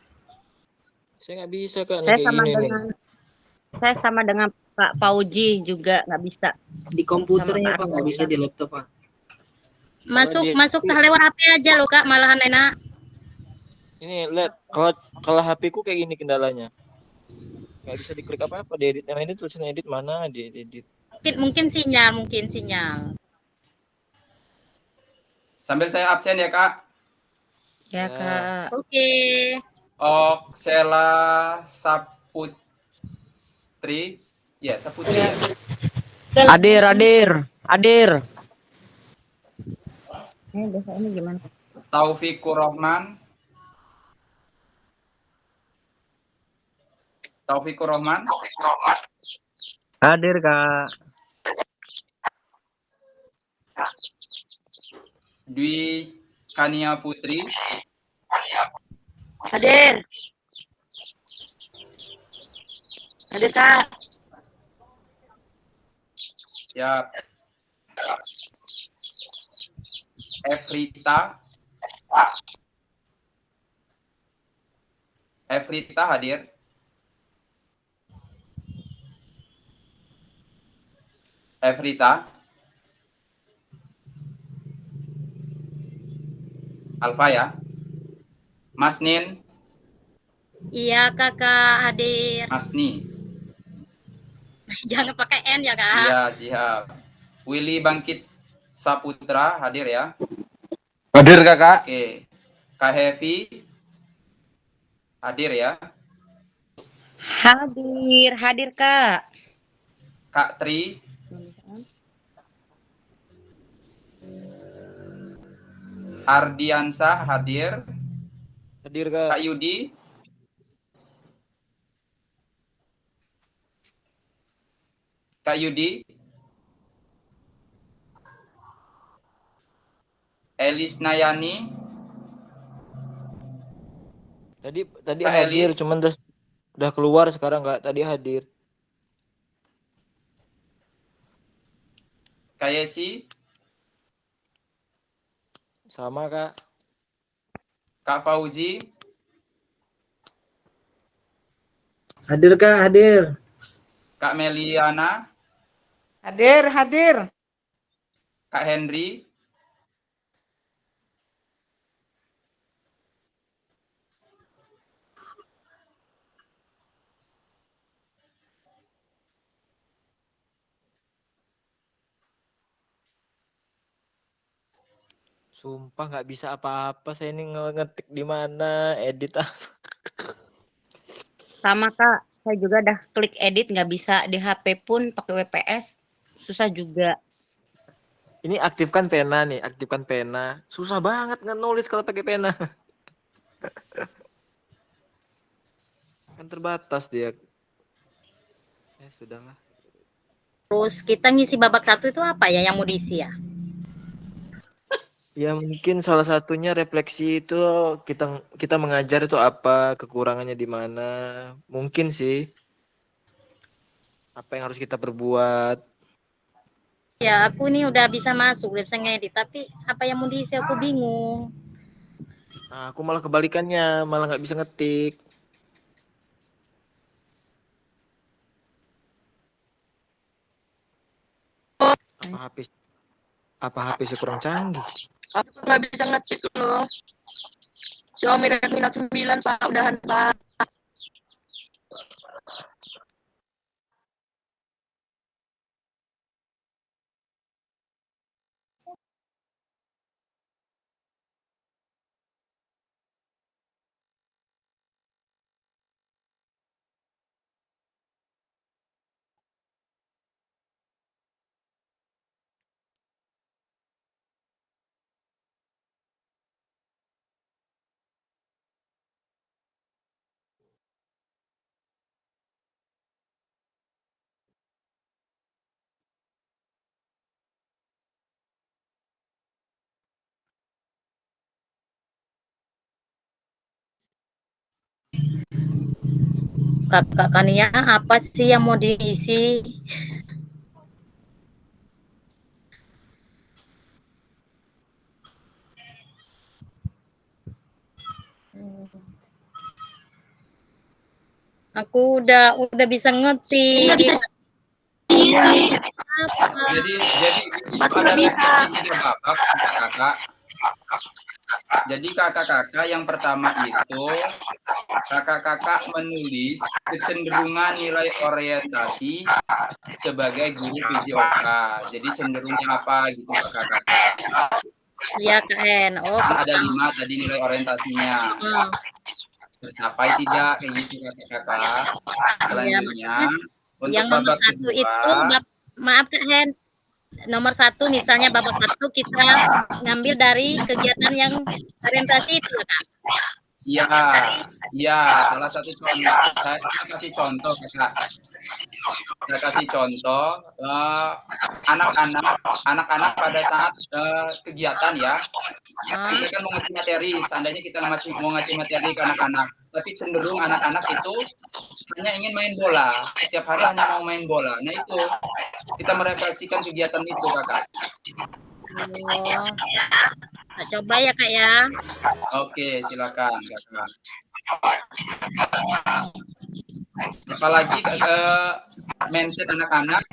Saya nggak bisa Kak. Saya sama dengan Pak Pauji juga nggak bisa. Di komputernya Pak, nggak bisa di laptop Pak. Masuk lewat HP aja loh Kak, malahan enak. Ini lihat, kalau HP ku kayak gini kendalanya. Nggak bisa diklik apa-apa, diedit. Yang ini tulisan edit mana diedit. Mungkin sinyal. Sambil saya absen ya Kak. Ya Kak. Oke. Oksela Saputri. Ya, Saputri. Adir. Ini biasanya gimana? Taufikur Rahman. Hadir Kak. Dwi Kania Putri. Hadir. Hadir Kak. Siap. Efrita hadir. Efrita. Alfa ya. Masnin. Iya Kakak hadir. Masni. Jangan pakai N ya Kak. Iya, siap. Willy Bangkit Saputra hadir ya. Hadir Kakak. Oke. Kak Hevi hadir ya. Hadir Kak. Kak Tri. Ardiansah hadir. Hadir Kak. Kak Yudi. Kak Yudi. Elis Nayani. Tadi Kak hadir, Elis. cuman udah keluar sekarang Kak. Tadi hadir. Kak Yesi. Sama Kak. Kak Fauzi. Hadir Kak, hadir. Kak Meliana. Hadir. Kak Henry. Sumpah nggak bisa apa-apa, saya ini ngetik di mana, edit apa. Sama Kak, saya juga dah klik edit nggak bisa di HP pun pakai WPS susah juga. Ini aktifkan pena nih, aktifkan pena. Susah banget nulis kalau pakai pena. Kan terbatas dia. Ya sudahlah. Terus kita ngisi babak 1 itu apa ya yang mau diisi ya? Ya mungkin salah satunya refleksi itu kita mengajar itu apa, kekurangannya di mana. Mungkin sih. Apa yang harus kita perbuat. Ya aku ini udah bisa masuk, udah bisa ngedit, tapi apa yang mau diisi aku bingung. Nah, aku malah kebalikannya, malah nggak bisa ngetik. Apa HP sih kurang canggih? Aku nggak bisa ngetik loh. Xiaomi Redmi Note 9 Pak, udahan Pak. Kakak Kania, apa sih yang mau diisi? Aku udah bisa ngetik. Jadi itu ada refleksi 3 babak kakak. Jadi kakak-kakak yang pertama itu kakak-kakak menulis kecenderungan nilai orientasi sebagai guru PJOK. Jadi cenderungnya apa gitu kakak-kakak. Iya KN. Oh, Ada 5 tadi nilai orientasinya. Tercapai tidak kayak gitu kakak-kakak. Selanjutnya untuk yang nomor babak 1 kedua, itu maaf Kak Hen. Nomor 1 misalnya babak 1 kita ngambil dari kegiatan yang orientasi itu ya Kak. Iya, salah satu contoh. Saya kasih contoh kakak. Saya kasih contoh anak-anak pada saat kegiatan ya. Kita kan mau ngasih materi, seandainya kita mau ngasih materi ke anak-anak, tapi cenderung anak-anak itu hanya ingin main bola, setiap hari hanya mau main bola. Nah itu kita merefleksikan kegiatan itu kakak. Oh, kita coba ya Kak ya. Oke, silakan kakak. Apalagi mindset anak-anak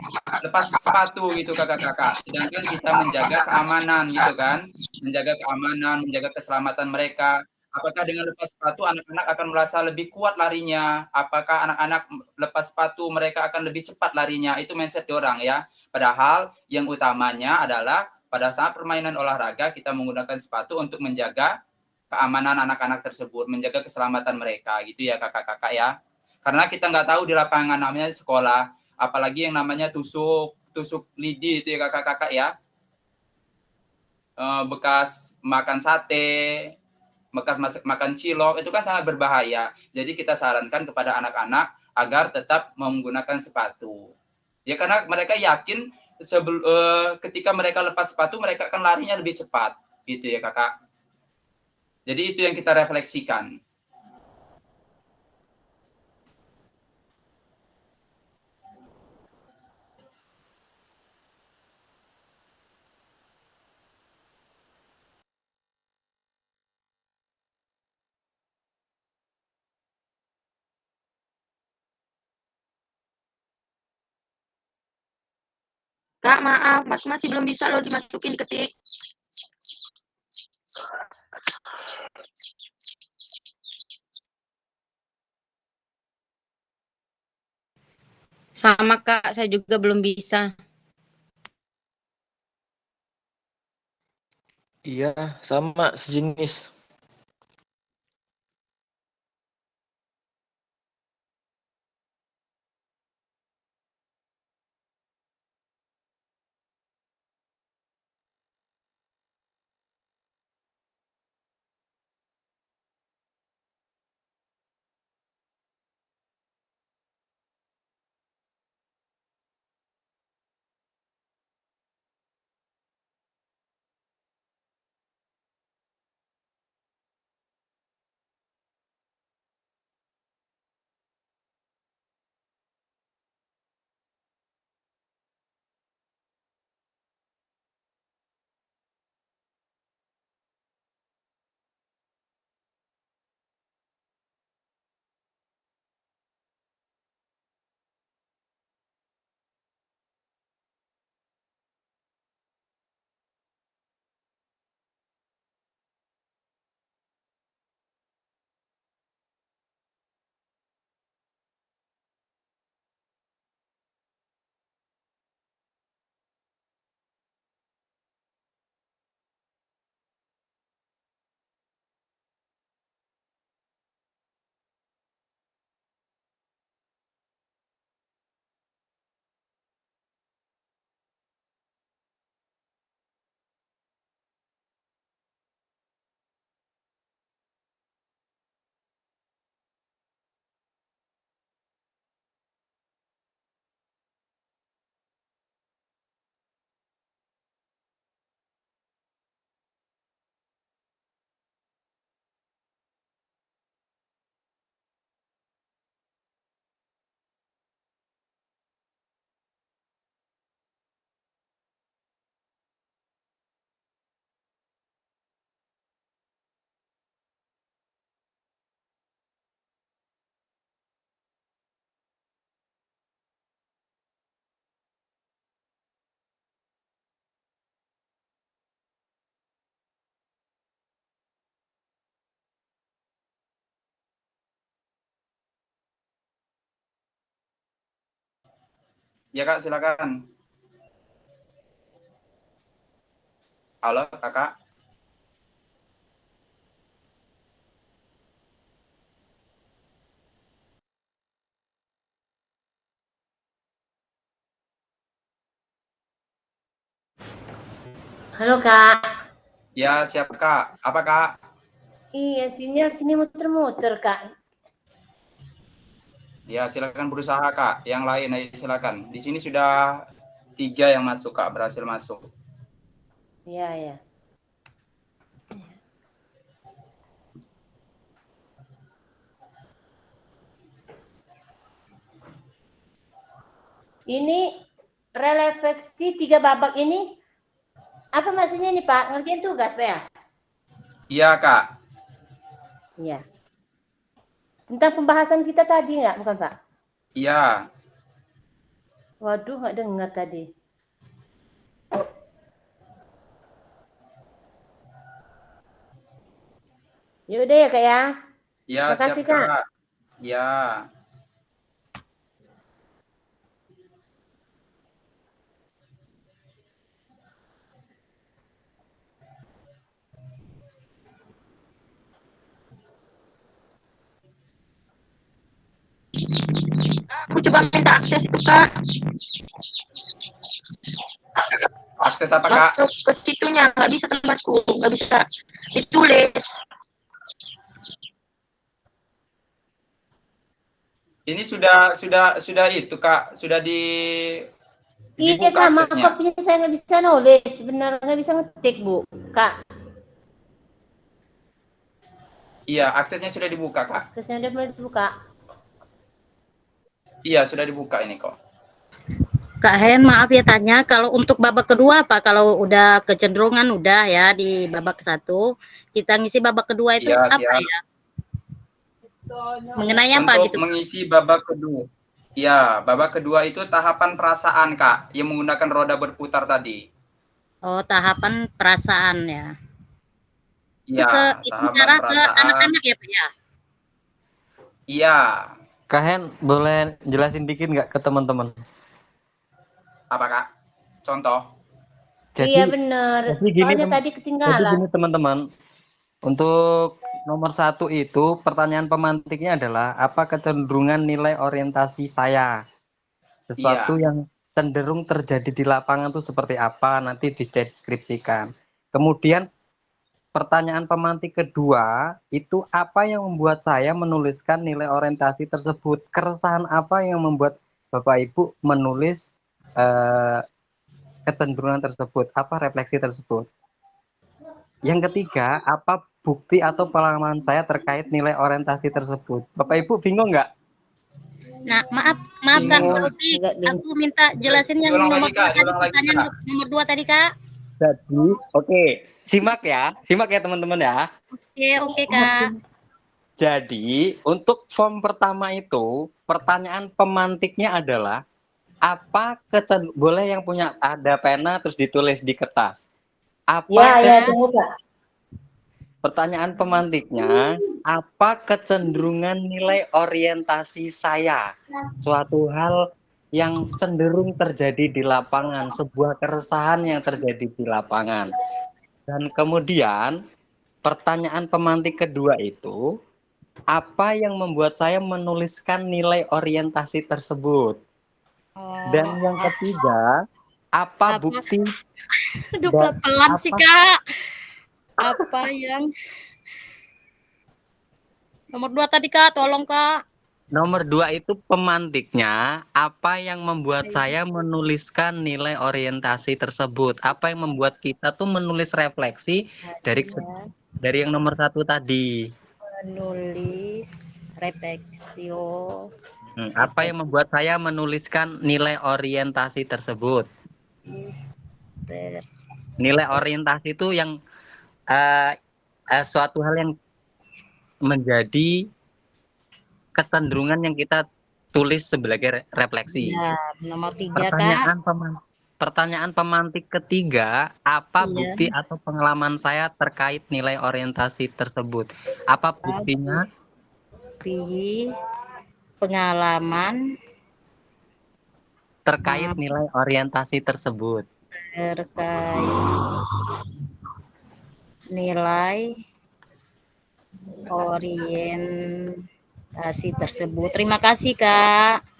lepas sepatu gitu kakak-kakak, sedangkan kita menjaga keamanan gitu kan, menjaga keselamatan mereka. Apakah dengan lepas sepatu anak-anak akan merasa lebih kuat larinya? Apakah anak-anak lepas sepatu mereka akan lebih cepat larinya? Itu mindset orang ya. Padahal yang utamanya adalah pada saat permainan olahraga kita menggunakan sepatu untuk menjaga keamanan anak-anak tersebut, menjaga keselamatan mereka gitu ya kakak-kakak ya. Karena kita nggak tahu di lapangan namanya sekolah, apalagi yang namanya tusuk lidi itu ya kakak-kakak ya. bekas makan sate, bekas makan cilok, itu kan sangat berbahaya. Jadi kita sarankan kepada anak-anak agar tetap menggunakan sepatu. Ya karena mereka yakin ketika mereka lepas sepatu mereka akan larinya lebih cepat, gitu ya Kakak. Jadi itu yang kita refleksikan. Kak, maaf, aku masih belum bisa loh dimasukin ketik. Sama Kak, saya juga belum bisa. Iya, sama sejenis. Ya Kak, silakan. Halo Kakak. Halo Kak. Ya, siap Kak. Apa Kak? Iya, sinyal sini muter-muter Kak. Ya, silakan berusaha Kak. Yang lain ayo silakan. Di sini sudah 3 yang masuk Kak, berhasil masuk. Iya, ya. Ini refleksi 3 babak ini apa maksudnya nih Pak? Ngerjain tugas Pak ya? Iya Kak. Iya. Tentang pembahasan kita tadi nggak, bukan Pak? Iya. Waduh, nggak dengar tadi. Ya udah ya Kak ya. Ya, Makasih siap Kak. Kak. Ya. Aku coba minta akses itu Kak. Akses apa Kak? Masuk ke situnya nggak bisa tempatku, nggak bisa ditulis. Ini sudah itu Kak, sudah Iya dibuka sama aksesnya. kopinya saya nggak bisa nulis, benar nggak bisa ngetik Bu, Kak. Iya, aksesnya sudah dibuka Kak. Aksesnya udah mulai dibuka. Iya, sudah dibuka ini kok. Kak Hen, maaf ya tanya, kalau untuk babak kedua apa? Kalau udah kecenderungan udah ya di babak 1, kita ngisi babak kedua itu Iya, apa siap. ya? Mengenai apa Untuk gitu? mengisi babak kedua. Ya, babak kedua itu tahapan perasaan Kak, yang menggunakan roda berputar tadi. Oh, tahapan perasaan ya. Itu Iya, itu tahapan cara ke perasaan. anak-anak ya Pak ya? Iya. Kak Hen, boleh jelasin dikit nggak ke teman-teman? Apa Kak? Contoh. Iya benar. Soalnya tadi Jadi ketinggalan. gini teman-teman, untuk nomor 1 itu pertanyaan pemantiknya adalah apa kecenderungan nilai orientasi saya? Sesuatu yang cenderung terjadi di lapangan itu seperti apa, nanti dideskripsikan. Kemudian pertanyaan pemantik kedua itu apa yang membuat saya menuliskan nilai orientasi tersebut? Keresahan apa yang membuat Bapak Ibu menulis kecenderungan tersebut? Apa refleksi tersebut? Yang ketiga, apa bukti atau pengalaman saya terkait nilai orientasi tersebut? Bapak Ibu bingung nggak? Nah, maaf Kak Taufik, aku minta jelasin yang Diulang nomor lagi, Kak, 2 tadi, diulang lagi, pertanyaan Kak. nomor 2 tadi Kak. Jadi, oke, simak ya teman-teman ya. Oke Kak. Jadi, untuk form pertama itu, pertanyaan pemantiknya adalah apa boleh yang punya ada pena terus ditulis di kertas. Apa Tunggu Kak. pertanyaan pemantiknya, apa kecenderungan nilai orientasi saya? Suatu hal yang cenderung terjadi di lapangan, sebuah keresahan yang terjadi di lapangan. Dan kemudian pertanyaan pemantik kedua itu, apa yang membuat saya menuliskan nilai orientasi tersebut? Dan yang ketiga, apa bukti? Aduh, pelan sih Kak. Apa yang nomor 2 tadi Kak, tolong Kak. Nomor 2 itu pemantiknya, apa yang membuat saya menuliskan nilai orientasi tersebut? Apa yang membuat kita tuh menulis refleksi dari yang nomor 1 tadi? Menulis refleksio. Apa yang membuat saya menuliskan nilai orientasi tersebut? Nilai orientasi itu yang suatu hal yang menjadi kecenderungan yang kita tulis sebagai refleksi. Ya, nomor 3 Kak. Pertanyaan pemantik ketiga, apa bukti atau pengalaman saya terkait nilai orientasi tersebut? Apa buktinya? Bukti pengalaman terkait nilai orientasi tersebut. Terkait nilai orientasi tersebut. Terima kasih Kak.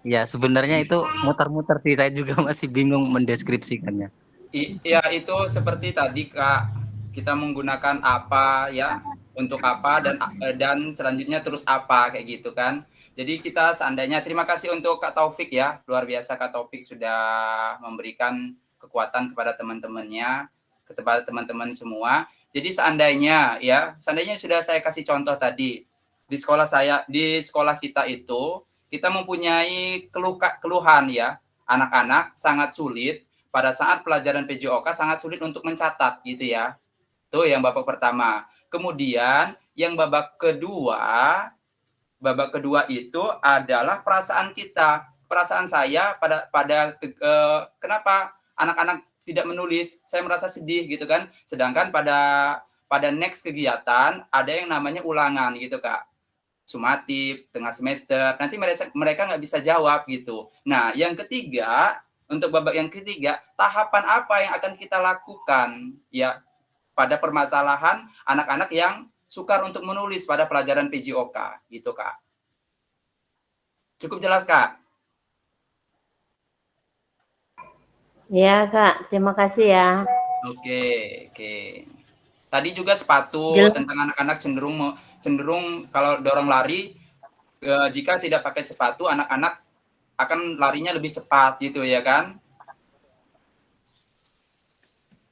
Ya, sebenarnya itu muter-muter sih, saya juga masih bingung mendeskripsikannya. Iya, itu seperti tadi Kak, kita menggunakan apa ya, untuk apa dan selanjutnya terus apa kayak gitu kan. Jadi kita seandainya, terima kasih untuk Kak Taufik ya, luar biasa Kak Taufik sudah memberikan kekuatan kepada teman-temannya, kepada teman-teman semua. Jadi seandainya sudah saya kasih contoh tadi, di sekolah kita itu, kita mempunyai keluhan ya, anak-anak sangat sulit, pada saat pelajaran PJOK sangat sulit untuk mencatat gitu ya. Itu yang babak pertama. Kemudian yang babak kedua itu adalah perasaan kita. Perasaan saya kenapa anak-anak tidak menulis? Saya merasa sedih gitu kan. Sedangkan pada next kegiatan ada yang namanya ulangan gitu Kak. Sumatif, tengah semester. Nanti mereka nggak bisa jawab gitu. Nah, yang ketiga, untuk babak yang ketiga, tahapan apa yang akan kita lakukan ya pada permasalahan anak-anak yang sukar untuk menulis pada pelajaran PJOK gitu Kak. Cukup jelas Kak? Ya, Kak. Terima kasih ya. Oke, oke. Tadi juga sepatu Jelas. tentang anak-anak cenderung kalau dorong lari jika tidak pakai sepatu anak-anak akan larinya lebih cepat gitu ya kan?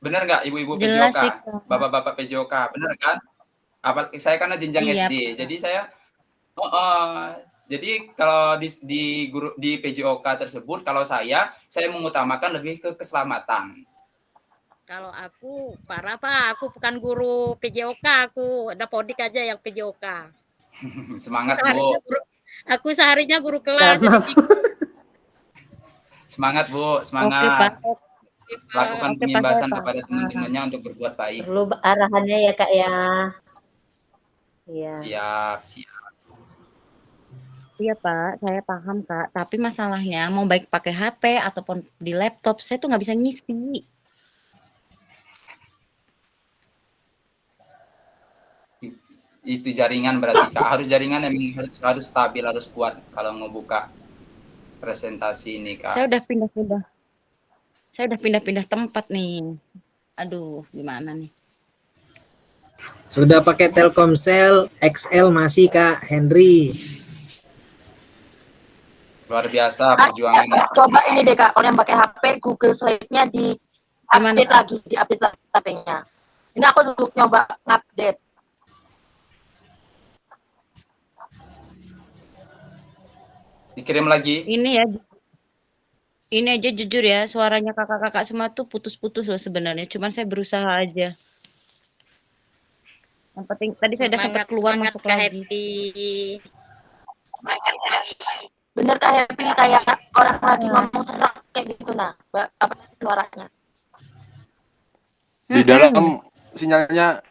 Bener nggak ibu-ibu Jelas PJOK, sih, Kak. bapak-bapak PJOK, bener kan? Saya karena jenjang Iya, SD, Pak. jadi saya jadi kalau di PJOK tersebut, kalau saya mengutamakan lebih ke keselamatan. Kalau aku parah Pak, aku bukan guru PJOK, aku Dapodik aja yang PJOK. Semangat Bu. Aku seharinya guru kelas. Sama. Jadi Semangat Bu, Oke, Pak. semangat. Oke, Pak. Lakukan Oke, Pak, saya penyimbasan paham. kepada teman-temannya untuk berbuat baik. Perlu arahannya ya, Kak ya. Iya. Siap, siap. Iya, Pak. Saya paham, Kak. Tapi masalahnya mau baik pakai HP ataupun di laptop, saya tuh nggak bisa ngisi. Itu jaringan berarti Kak. Harus jaringan yang harus stabil, harus kuat kalau mau buka presentasi ini Kak. Saya udah pindah-pindah tempat nih. Aduh, gimana nih? Sudah pakai Telkomsel XL masih Kak Henry. Luar biasa perjuangan. Coba ini deh Kak, kalau yang pakai HP, Google Slide-nya di update lagi, HP-nya. Ini aku dulu nyoba ngupdate. Dikirim lagi. Ini aja jujur ya, suaranya kakak-kakak semua tuh putus-putus loh sebenarnya. Cuman saya berusaha aja. Yang penting tadi saya udah sempat keluar masuk lagi. Bener Kak Happy, kayak orang lagi ngomong serak kayak gitu nah, apa suaranya. Di dalam sinyalnya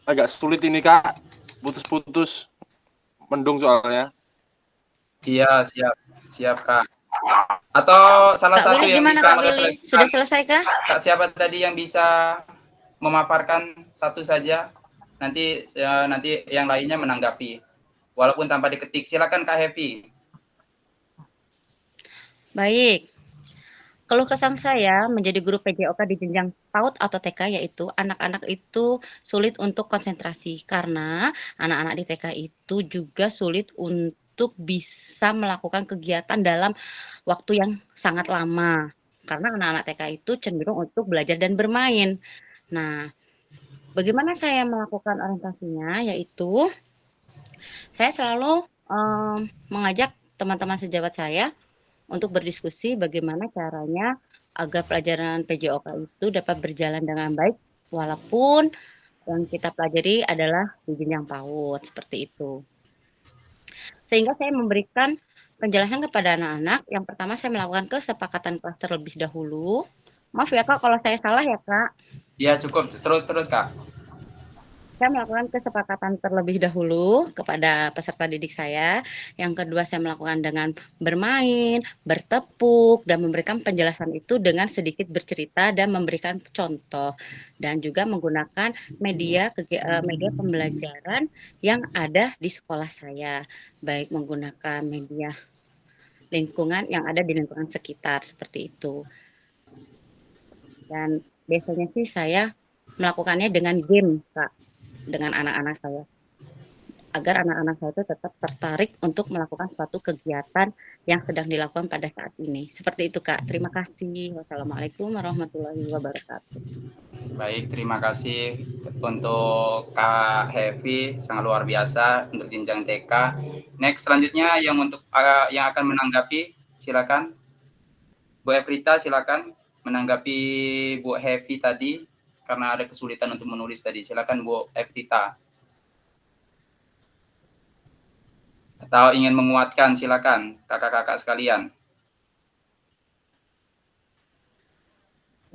agak sulit ini Kak, putus-putus, mendung soalnya. Iya, siap Kak. Atau salah Kak satu Willy, yang gimana, bisa Kak Willy? Sudah selesai kah? Kak siapa tadi yang bisa memaparkan satu saja? Nanti yang lainnya menanggapi. Walaupun tanpa diketik. Silakan Kak Happy. Baik. Keluh kesah saya menjadi guru PJOK di jenjang PAUD atau TK yaitu anak-anak itu sulit untuk konsentrasi karena anak-anak di TK itu juga sulit untuk bisa melakukan kegiatan dalam waktu yang sangat lama karena anak-anak TK itu cenderung untuk belajar dan bermain. Nah, bagaimana saya melakukan orientasinya yaitu saya selalu mengajak teman-teman sejawat saya untuk berdiskusi bagaimana caranya agar pelajaran PJOK itu dapat berjalan dengan baik walaupun yang kita pelajari adalah di jenjang PAUD seperti itu. Sehingga saya memberikan penjelasan kepada anak-anak. Yang pertama saya melakukan kesepakatan kelas terlebih dahulu. Maaf ya Kak kalau saya salah ya Kak. Ya cukup, terus Kak. Saya melakukan kesepakatan terlebih dahulu kepada peserta didik saya. Yang kedua saya melakukan dengan bermain, bertepuk, dan memberikan penjelasan itu dengan sedikit bercerita dan memberikan contoh. Dan juga menggunakan media pembelajaran yang ada di sekolah saya. Baik menggunakan media lingkungan yang ada di lingkungan sekitar seperti itu. Dan biasanya sih saya melakukannya dengan game, Kak. Dengan anak-anak saya agar anak-anak saya itu tetap tertarik untuk melakukan suatu kegiatan yang sedang dilakukan pada saat ini. Seperti itu Kak. Terima kasih. Wassalamualaikum warahmatullahi wabarakatuh. Baik, terima kasih untuk Kak Happy, sangat luar biasa untuk jenjang TK. Next selanjutnya yang akan menanggapi, silakan. Bu Evrita silakan menanggapi Bu Happy tadi. Karena ada kesulitan untuk menulis tadi. Silakan Bu Evrita. Atau ingin menguatkan, silakan kakak-kakak sekalian.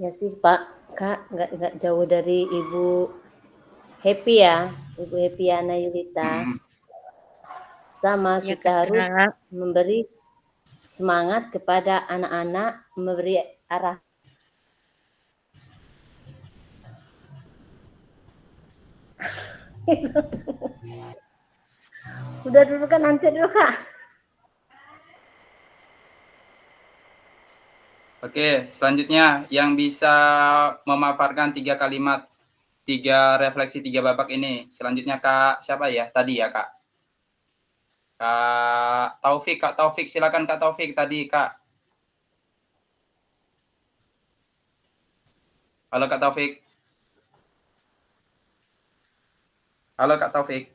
Ya sih Pak, Kak, nggak jauh dari Ibu Happy ya, Ibu Happy Ana Yulita. Sama Ya, kita Kak. harus memberi semangat kepada anak-anak, memberi arah. Udah dulu kan, nanti dulu Kak. Oke, selanjutnya yang bisa memaparkan 3 kalimat, 3 refleksi 3 babak ini. Selanjutnya Kak siapa ya? Tadi ya Kak. Kak Taufik, silakan Kak Taufik tadi Kak. Halo Kak Taufik. Halo Kak Taufik.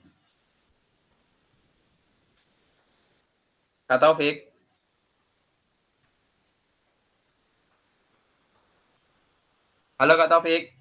Kak Taufik. Halo Kak Taufik.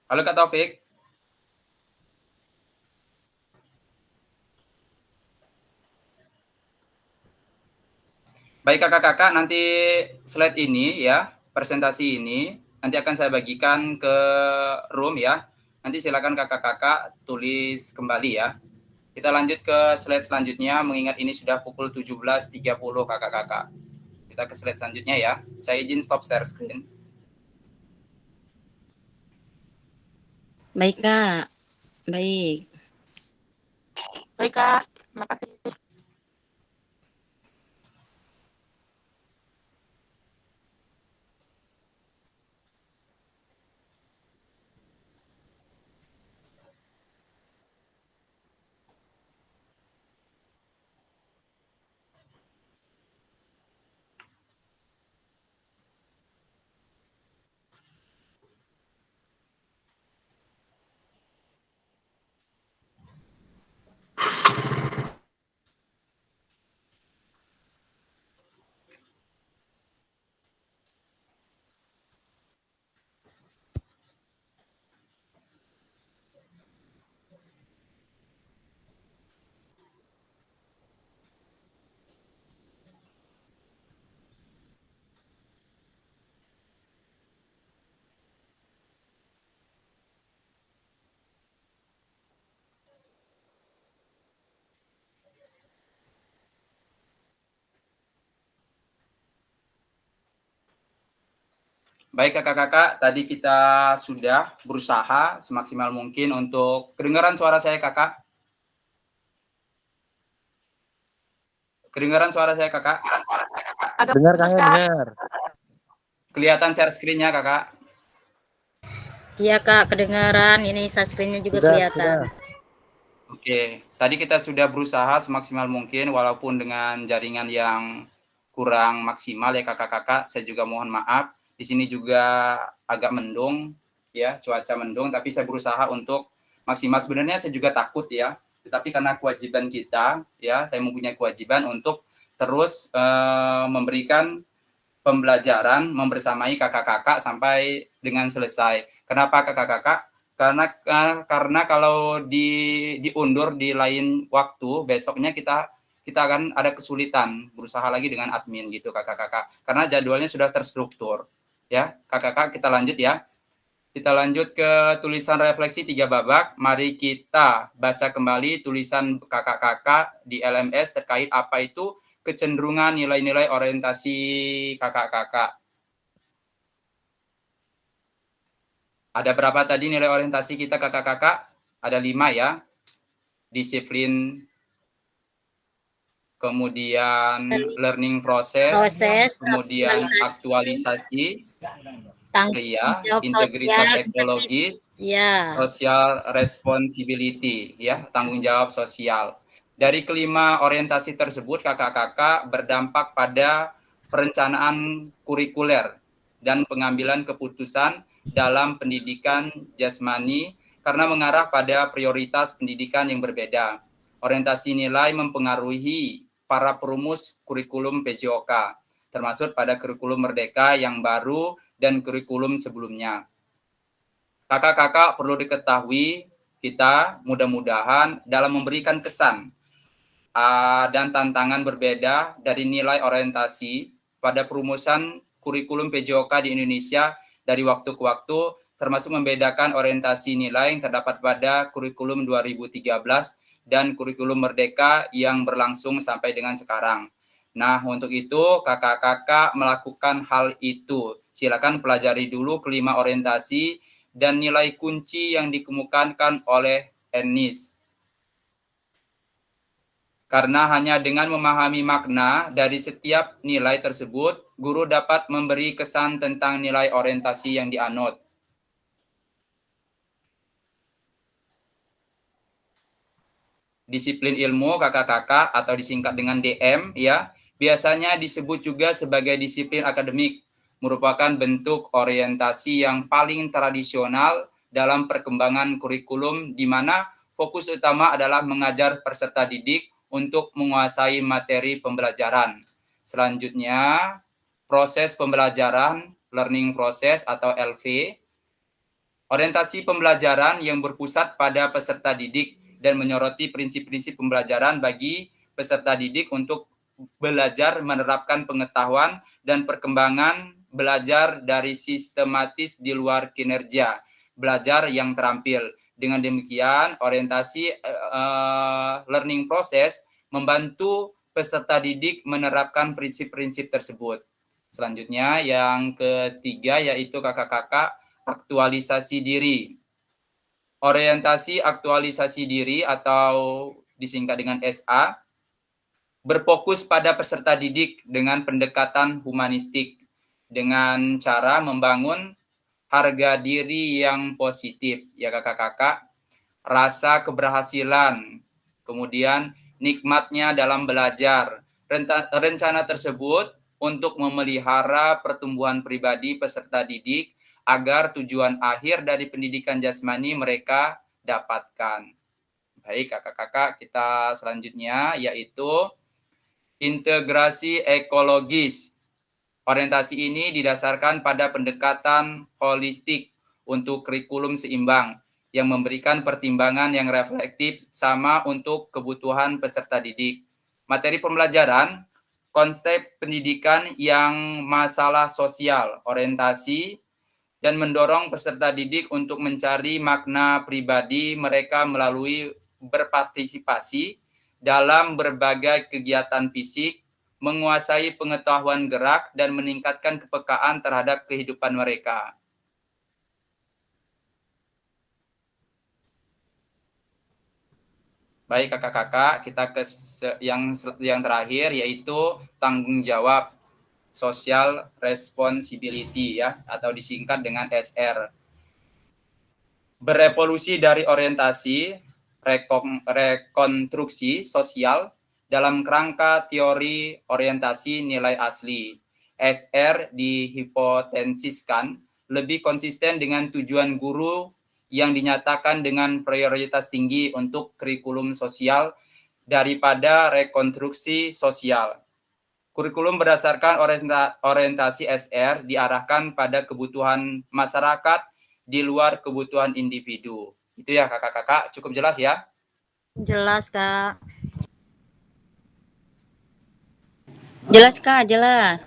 Halo Kak Taufik. Baik kakak-kakak, nanti slide ini ya, presentasi ini nanti akan saya bagikan ke room ya. Nanti silakan kakak-kakak tulis kembali ya. Kita lanjut ke slide selanjutnya, mengingat ini sudah pukul 17.30 kakak-kakak. Kita ke slide selanjutnya ya. Saya izin stop share screen. Baik, Kak. Baik. Baik, Kak. Terima kasih. Baik kakak-kakak, tadi kita sudah berusaha semaksimal mungkin untuk kedengaran suara saya kakak. Kedengaran suara saya kakak? Dengar kakak, dengar. Kelihatan share screen-nya kakak? Iya Kak, kedengaran. Ini screen-nya juga kelihatan. Oke, tadi kita sudah berusaha semaksimal mungkin walaupun dengan jaringan yang kurang maksimal ya kakak-kakak. Saya juga mohon maaf. Di sini juga agak mendung ya, cuaca mendung, tapi saya berusaha untuk maksimal. Sebenarnya saya juga takut ya, tetapi karena kewajiban kita ya, saya mempunyai kewajiban untuk terus memberikan pembelajaran membersamai kakak-kakak sampai dengan selesai. Kenapa kakak-kakak? Karena kalau diundur di lain waktu, besoknya kita akan ada kesulitan berusaha lagi dengan admin gitu kakak-kakak. Karena jadwalnya sudah terstruktur. Ya, kakak-kakak kita lanjut ya. Kita lanjut ke tulisan refleksi 3 babak. Mari kita baca kembali tulisan kakak-kakak di LMS terkait apa itu kecenderungan nilai-nilai orientasi kakak-kakak. Ada berapa tadi nilai orientasi kita kakak-kakak? Ada 5 ya. Disiplin, kemudian learning proses, kemudian aktualisasi, integritas ekologis, social responsibility, ya, tanggung jawab sosial. Dari kelima orientasi tersebut, kakak-kakak berdampak pada perencanaan kurikuler dan pengambilan keputusan dalam pendidikan jasmani karena mengarah pada prioritas pendidikan yang berbeda. Orientasi nilai mempengaruhi para perumus kurikulum PJOK, termasuk pada kurikulum merdeka yang baru dan kurikulum sebelumnya. Kakak-kakak perlu diketahui kita mudah-mudahan dalam memberikan kesan dan tantangan berbeda dari nilai orientasi pada perumusan kurikulum PJOK di Indonesia dari waktu ke waktu, termasuk membedakan orientasi nilai yang terdapat pada kurikulum 2013 dan kurikulum Merdeka yang berlangsung sampai dengan sekarang. Nah, untuk itu kakak-kakak melakukan hal itu. Silakan pelajari dulu kelima orientasi dan nilai kunci yang dikemukakan oleh Ernest. Karena hanya dengan memahami makna dari setiap nilai tersebut, guru dapat memberi kesan tentang nilai orientasi yang dianut. Disiplin ilmu kakak-kakak atau disingkat dengan DM ya, biasanya disebut juga sebagai disiplin akademik, merupakan bentuk orientasi yang paling tradisional dalam perkembangan kurikulum di mana fokus utama adalah mengajar peserta didik untuk menguasai materi pembelajaran. Selanjutnya, proses pembelajaran, learning process atau LV, orientasi pembelajaran yang berpusat pada peserta didik dan menyoroti prinsip-prinsip pembelajaran bagi peserta didik untuk belajar menerapkan pengetahuan dan perkembangan belajar dari sistematis di luar kinerja, belajar yang terampil. Dengan demikian, orientasi learning process membantu peserta didik menerapkan prinsip-prinsip tersebut. Selanjutnya, yang ketiga yaitu kakak-kakak aktualisasi diri. Orientasi aktualisasi diri atau disingkat dengan SA berfokus pada peserta didik dengan pendekatan humanistik dengan cara membangun harga diri yang positif ya kakak-kakak, rasa keberhasilan, kemudian nikmatnya dalam belajar. Rencana tersebut untuk memelihara pertumbuhan pribadi peserta didik agar tujuan akhir dari pendidikan jasmani mereka dapatkan. Baik kakak-kakak, kita selanjutnya yaitu integrasi ekologis. Orientasi ini didasarkan pada pendekatan holistik untuk kurikulum seimbang yang memberikan pertimbangan yang reflektif sama untuk kebutuhan peserta didik. Materi pembelajaran, konsep pendidikan yang masalah sosial, orientasi, dan mendorong peserta didik untuk mencari makna pribadi mereka melalui berpartisipasi dalam berbagai kegiatan fisik, menguasai pengetahuan gerak, dan meningkatkan kepekaan terhadap kehidupan mereka. Baik kakak-kakak, kita ke yang terakhir yaitu tanggung jawab social responsibility ya, atau disingkat dengan SR. Berevolusi dari orientasi rekonstruksi sosial dalam kerangka teori orientasi nilai asli. SR dihipotesiskan lebih konsisten dengan tujuan guru yang dinyatakan dengan prioritas tinggi untuk kurikulum sosial daripada rekonstruksi sosial. Kurikulum berdasarkan orientasi SR diarahkan pada kebutuhan masyarakat di luar kebutuhan individu. Itu ya kakak-kakak, cukup jelas ya? Jelas, Kak. Jelas, Kak, jelas.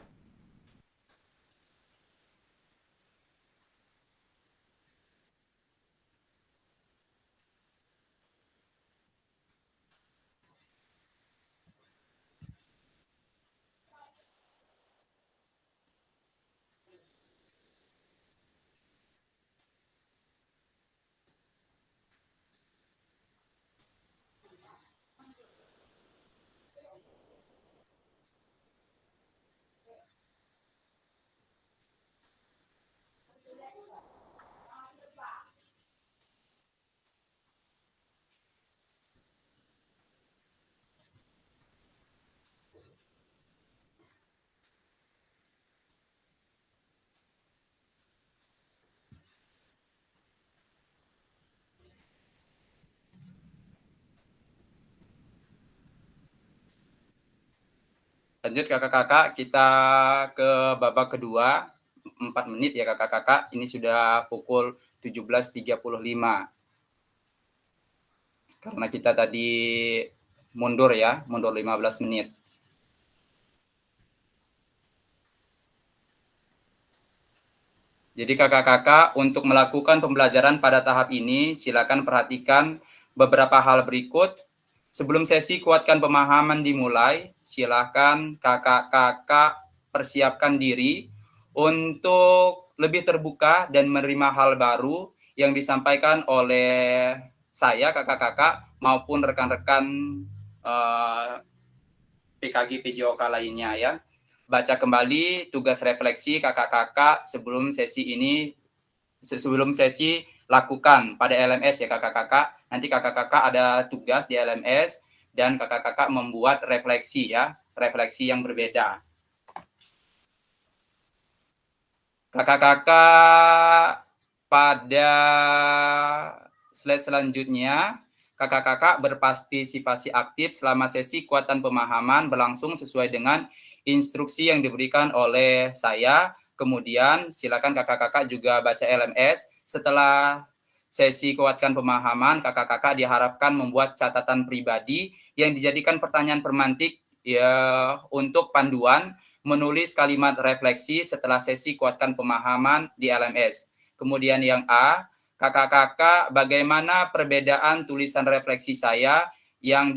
Lanjut kakak-kakak, kita ke babak kedua, 4 menit ya kakak-kakak. Ini sudah pukul 17.35. Karena kita tadi mundur ya, mundur 15 menit. Jadi kakak-kakak untuk melakukan pembelajaran pada tahap ini, silakan perhatikan beberapa hal berikut. Sebelum sesi kuatkan pemahaman dimulai, silakan kakak-kakak persiapkan diri untuk lebih terbuka dan menerima hal baru yang disampaikan oleh saya, kakak-kakak, maupun rekan-rekan PKG PJOK lainnya ya. Baca kembali tugas refleksi kakak-kakak sebelum sesi lakukan pada LMS ya kakak-kakak. Nanti kakak-kakak ada tugas di LMS dan kakak-kakak membuat refleksi ya, refleksi yang berbeda. Kakak-kakak pada slide selanjutnya, kakak-kakak berpartisipasi aktif selama sesi kuatan pemahaman berlangsung sesuai dengan instruksi yang diberikan oleh saya. Kemudian silakan kakak-kakak juga baca LMS. Setelah sesi kuatkan pemahaman, kakak-kakak diharapkan membuat catatan pribadi yang dijadikan pertanyaan pemantik ya untuk panduan menulis kalimat refleksi setelah sesi kuatkan pemahaman di LMS. Kemudian yang A, kakak-kakak bagaimana perbedaan tulisan refleksi saya yang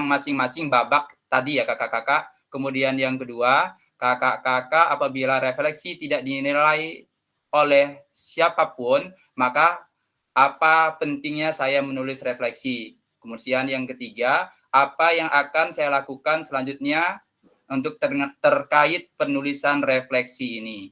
masing-masing babak tadi ya kakak-kakak. Kemudian yang kedua, kakak-kakak apabila refleksi tidak dinilai oleh siapapun, maka apa pentingnya saya menulis refleksi? Kemudian yang ketiga, apa yang akan saya lakukan selanjutnya untuk terkait penulisan refleksi ini?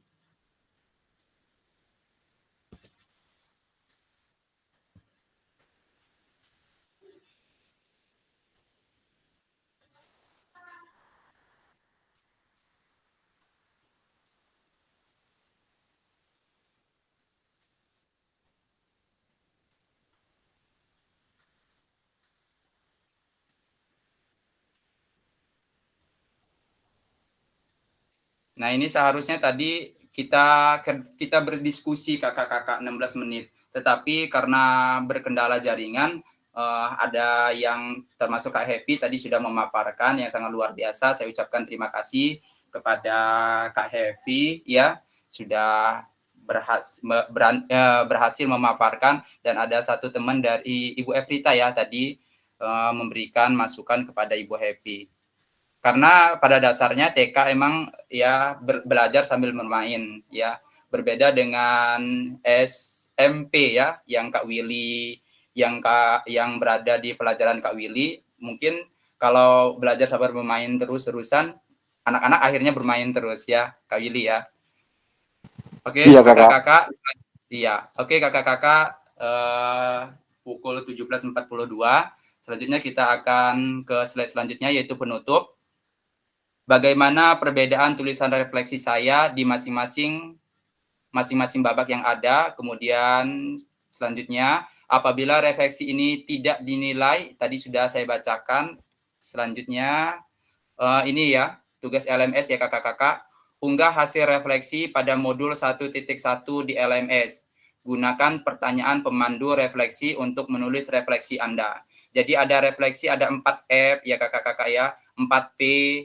Nah, ini seharusnya tadi kita berdiskusi kakak-kakak 16 menit. Tetapi karena berkendala jaringan, ada yang termasuk Kak Happy tadi sudah memaparkan yang sangat luar biasa. Saya ucapkan terima kasih kepada Kak Happy ya, sudah berhasil memaparkan, dan ada satu teman dari Ibu Evrita ya tadi memberikan masukan kepada Ibu Happy. Karena pada dasarnya TK emang ya belajar sambil bermain ya, berbeda dengan SMP ya yang Kak Willy yang berada di pelajaran Kak Willy. Mungkin kalau belajar sambil bermain terus-terusan, anak-anak akhirnya bermain terus ya Kak Willy ya. Oke, iya, kakak-kakak. Iya, oke kakak-kakak, pukul 17.42. Selanjutnya kita akan ke slide selanjutnya yaitu penutup. Bagaimana perbedaan tulisan refleksi saya di masing-masing babak yang ada. Kemudian selanjutnya, apabila refleksi ini tidak dinilai, tadi sudah saya bacakan. Selanjutnya, ini ya, tugas LMS ya kakak-kakak. Unggah hasil refleksi pada modul 1.1 di LMS. Gunakan pertanyaan pemandu refleksi untuk menulis refleksi Anda. Jadi ada refleksi, ada 4F ya kakak-kakak ya. 4P,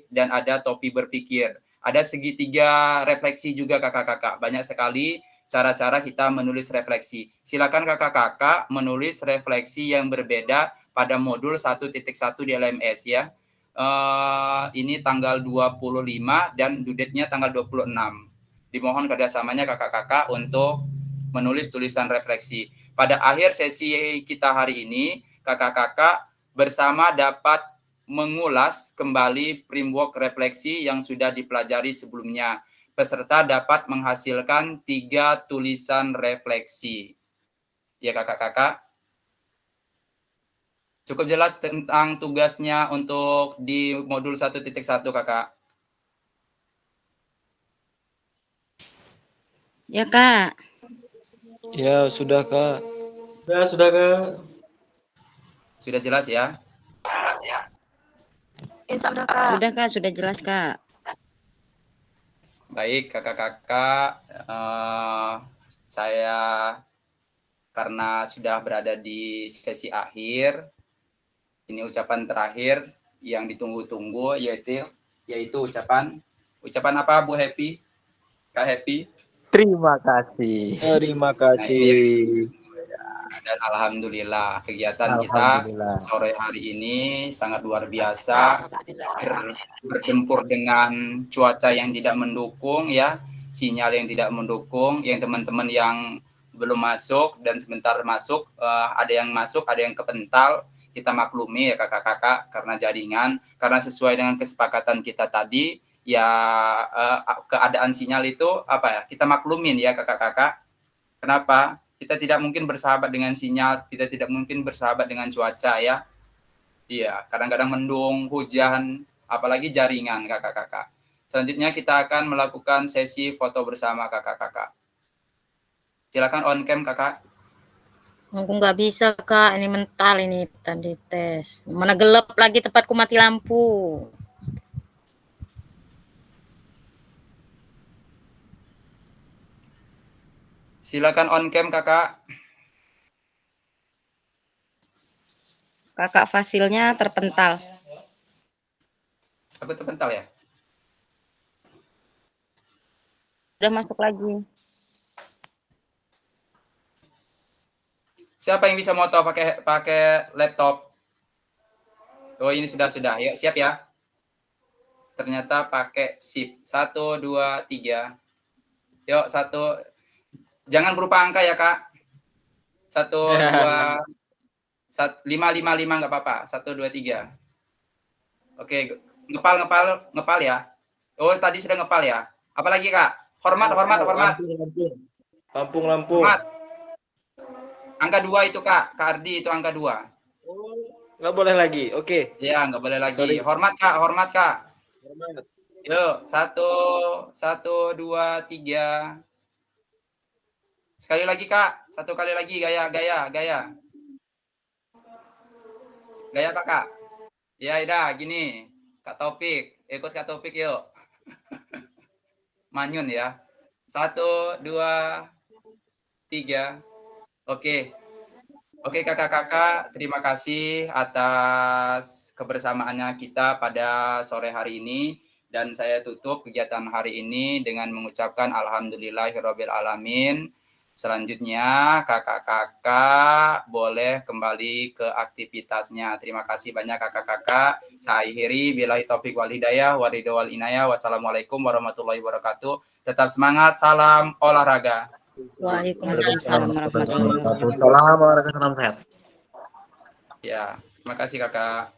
dan ada topi berpikir. Ada segitiga refleksi juga kakak-kakak. Banyak sekali cara-cara kita menulis refleksi. Silakan kakak-kakak menulis refleksi yang berbeda pada modul 1.1 di LMS ya. Ini tanggal 25 dan due date-nya tanggal 26. Dimohon kerjasamanya kakak-kakak untuk menulis tulisan refleksi. Pada akhir sesi kita hari ini, kakak-kakak bersama dapat mengulas kembali framework refleksi yang sudah dipelajari sebelumnya. Peserta dapat menghasilkan 3 tulisan refleksi. Ya kakak-kakak. Cukup jelas tentang tugasnya untuk di modul 1.1 kakak. Ya kak. Ya sudah kak. Sudah kak. Sudah jelas ya? Insya Allah kak. Sudah kak, sudah jelas kak. Baik kakak-kakak, saya karena sudah berada di sesi akhir, ini ucapan terakhir yang ditunggu-tunggu yaitu ucapan apa Bu Happy? Kak Happy? Terima kasih. Terima kasih. Dan alhamdulillah kegiatan kita sore hari ini sangat luar biasa, bertempur dengan cuaca yang tidak mendukung ya, sinyal yang tidak mendukung, yang teman-teman yang belum masuk dan sebentar masuk, ada yang masuk, ada yang kepental, kita maklumi ya kakak-kakak karena jaringan, karena sesuai dengan kesepakatan kita tadi ya, keadaan sinyal itu apa ya, kita maklumin ya kakak-kakak. Kenapa? Kita tidak mungkin bersahabat dengan sinyal, kita tidak mungkin bersahabat dengan cuaca ya. Iya, kadang-kadang mendung, hujan, apalagi jaringan kakak-kakak. Selanjutnya kita akan melakukan sesi foto bersama kakak-kakak. Silakan on cam kakak. Aku nggak bisa Kak, ini mental ini tadi tes. Mana gelap lagi tempatku mati lampu. Silakan on cam kakak. Kakak fasilnya terpental. Aku terpental ya? Udah masuk lagi. Siapa yang bisa moto pakai laptop? Oh ini sudah. Yuk siap ya. Ternyata pakai shift 1, 2, 3. Yuk 1. Jangan berupa angka ya kak. 1, 2, 5, 5 nggak apa-apa. 1, 2, 3. Oke, ngepal ya. Oh tadi sudah ngepal ya. Apalagi kak? Hormat. Lampung. Hormat. Angka 2 itu kak Ardi itu angka 2. Oh, nggak boleh lagi. Oke. Iya nggak boleh lagi. Sorry. Hormat kak. Hormat. Yuk 1, 2, 3. Sekali lagi kak. 1 kali lagi gaya. Gaya apa kak? Ya udah gini. Kak Taufik. Ikut Kak Taufik yuk. Manyun ya. 1, 2, 3. Oke kakak-kakak, terima kasih atas kebersamaannya kita pada sore hari ini, dan saya tutup kegiatan hari ini dengan mengucapkan alhamdulillahirabbil alamin. Selanjutnya kakak-kakak boleh kembali ke aktivitasnya. Terima kasih banyak kakak-kakak. Saya akhiri billahi taufik wal hidayah wa ridho wal inayah. Wassalamualaikum warahmatullahi wabarakatuh. Tetap semangat, salam olahraga. Waalaikumsalam warahmatullahi wabarakatuh. Waalaikumsalam warahmatullahi wabarakatuh. Ya, terima kasih kakak.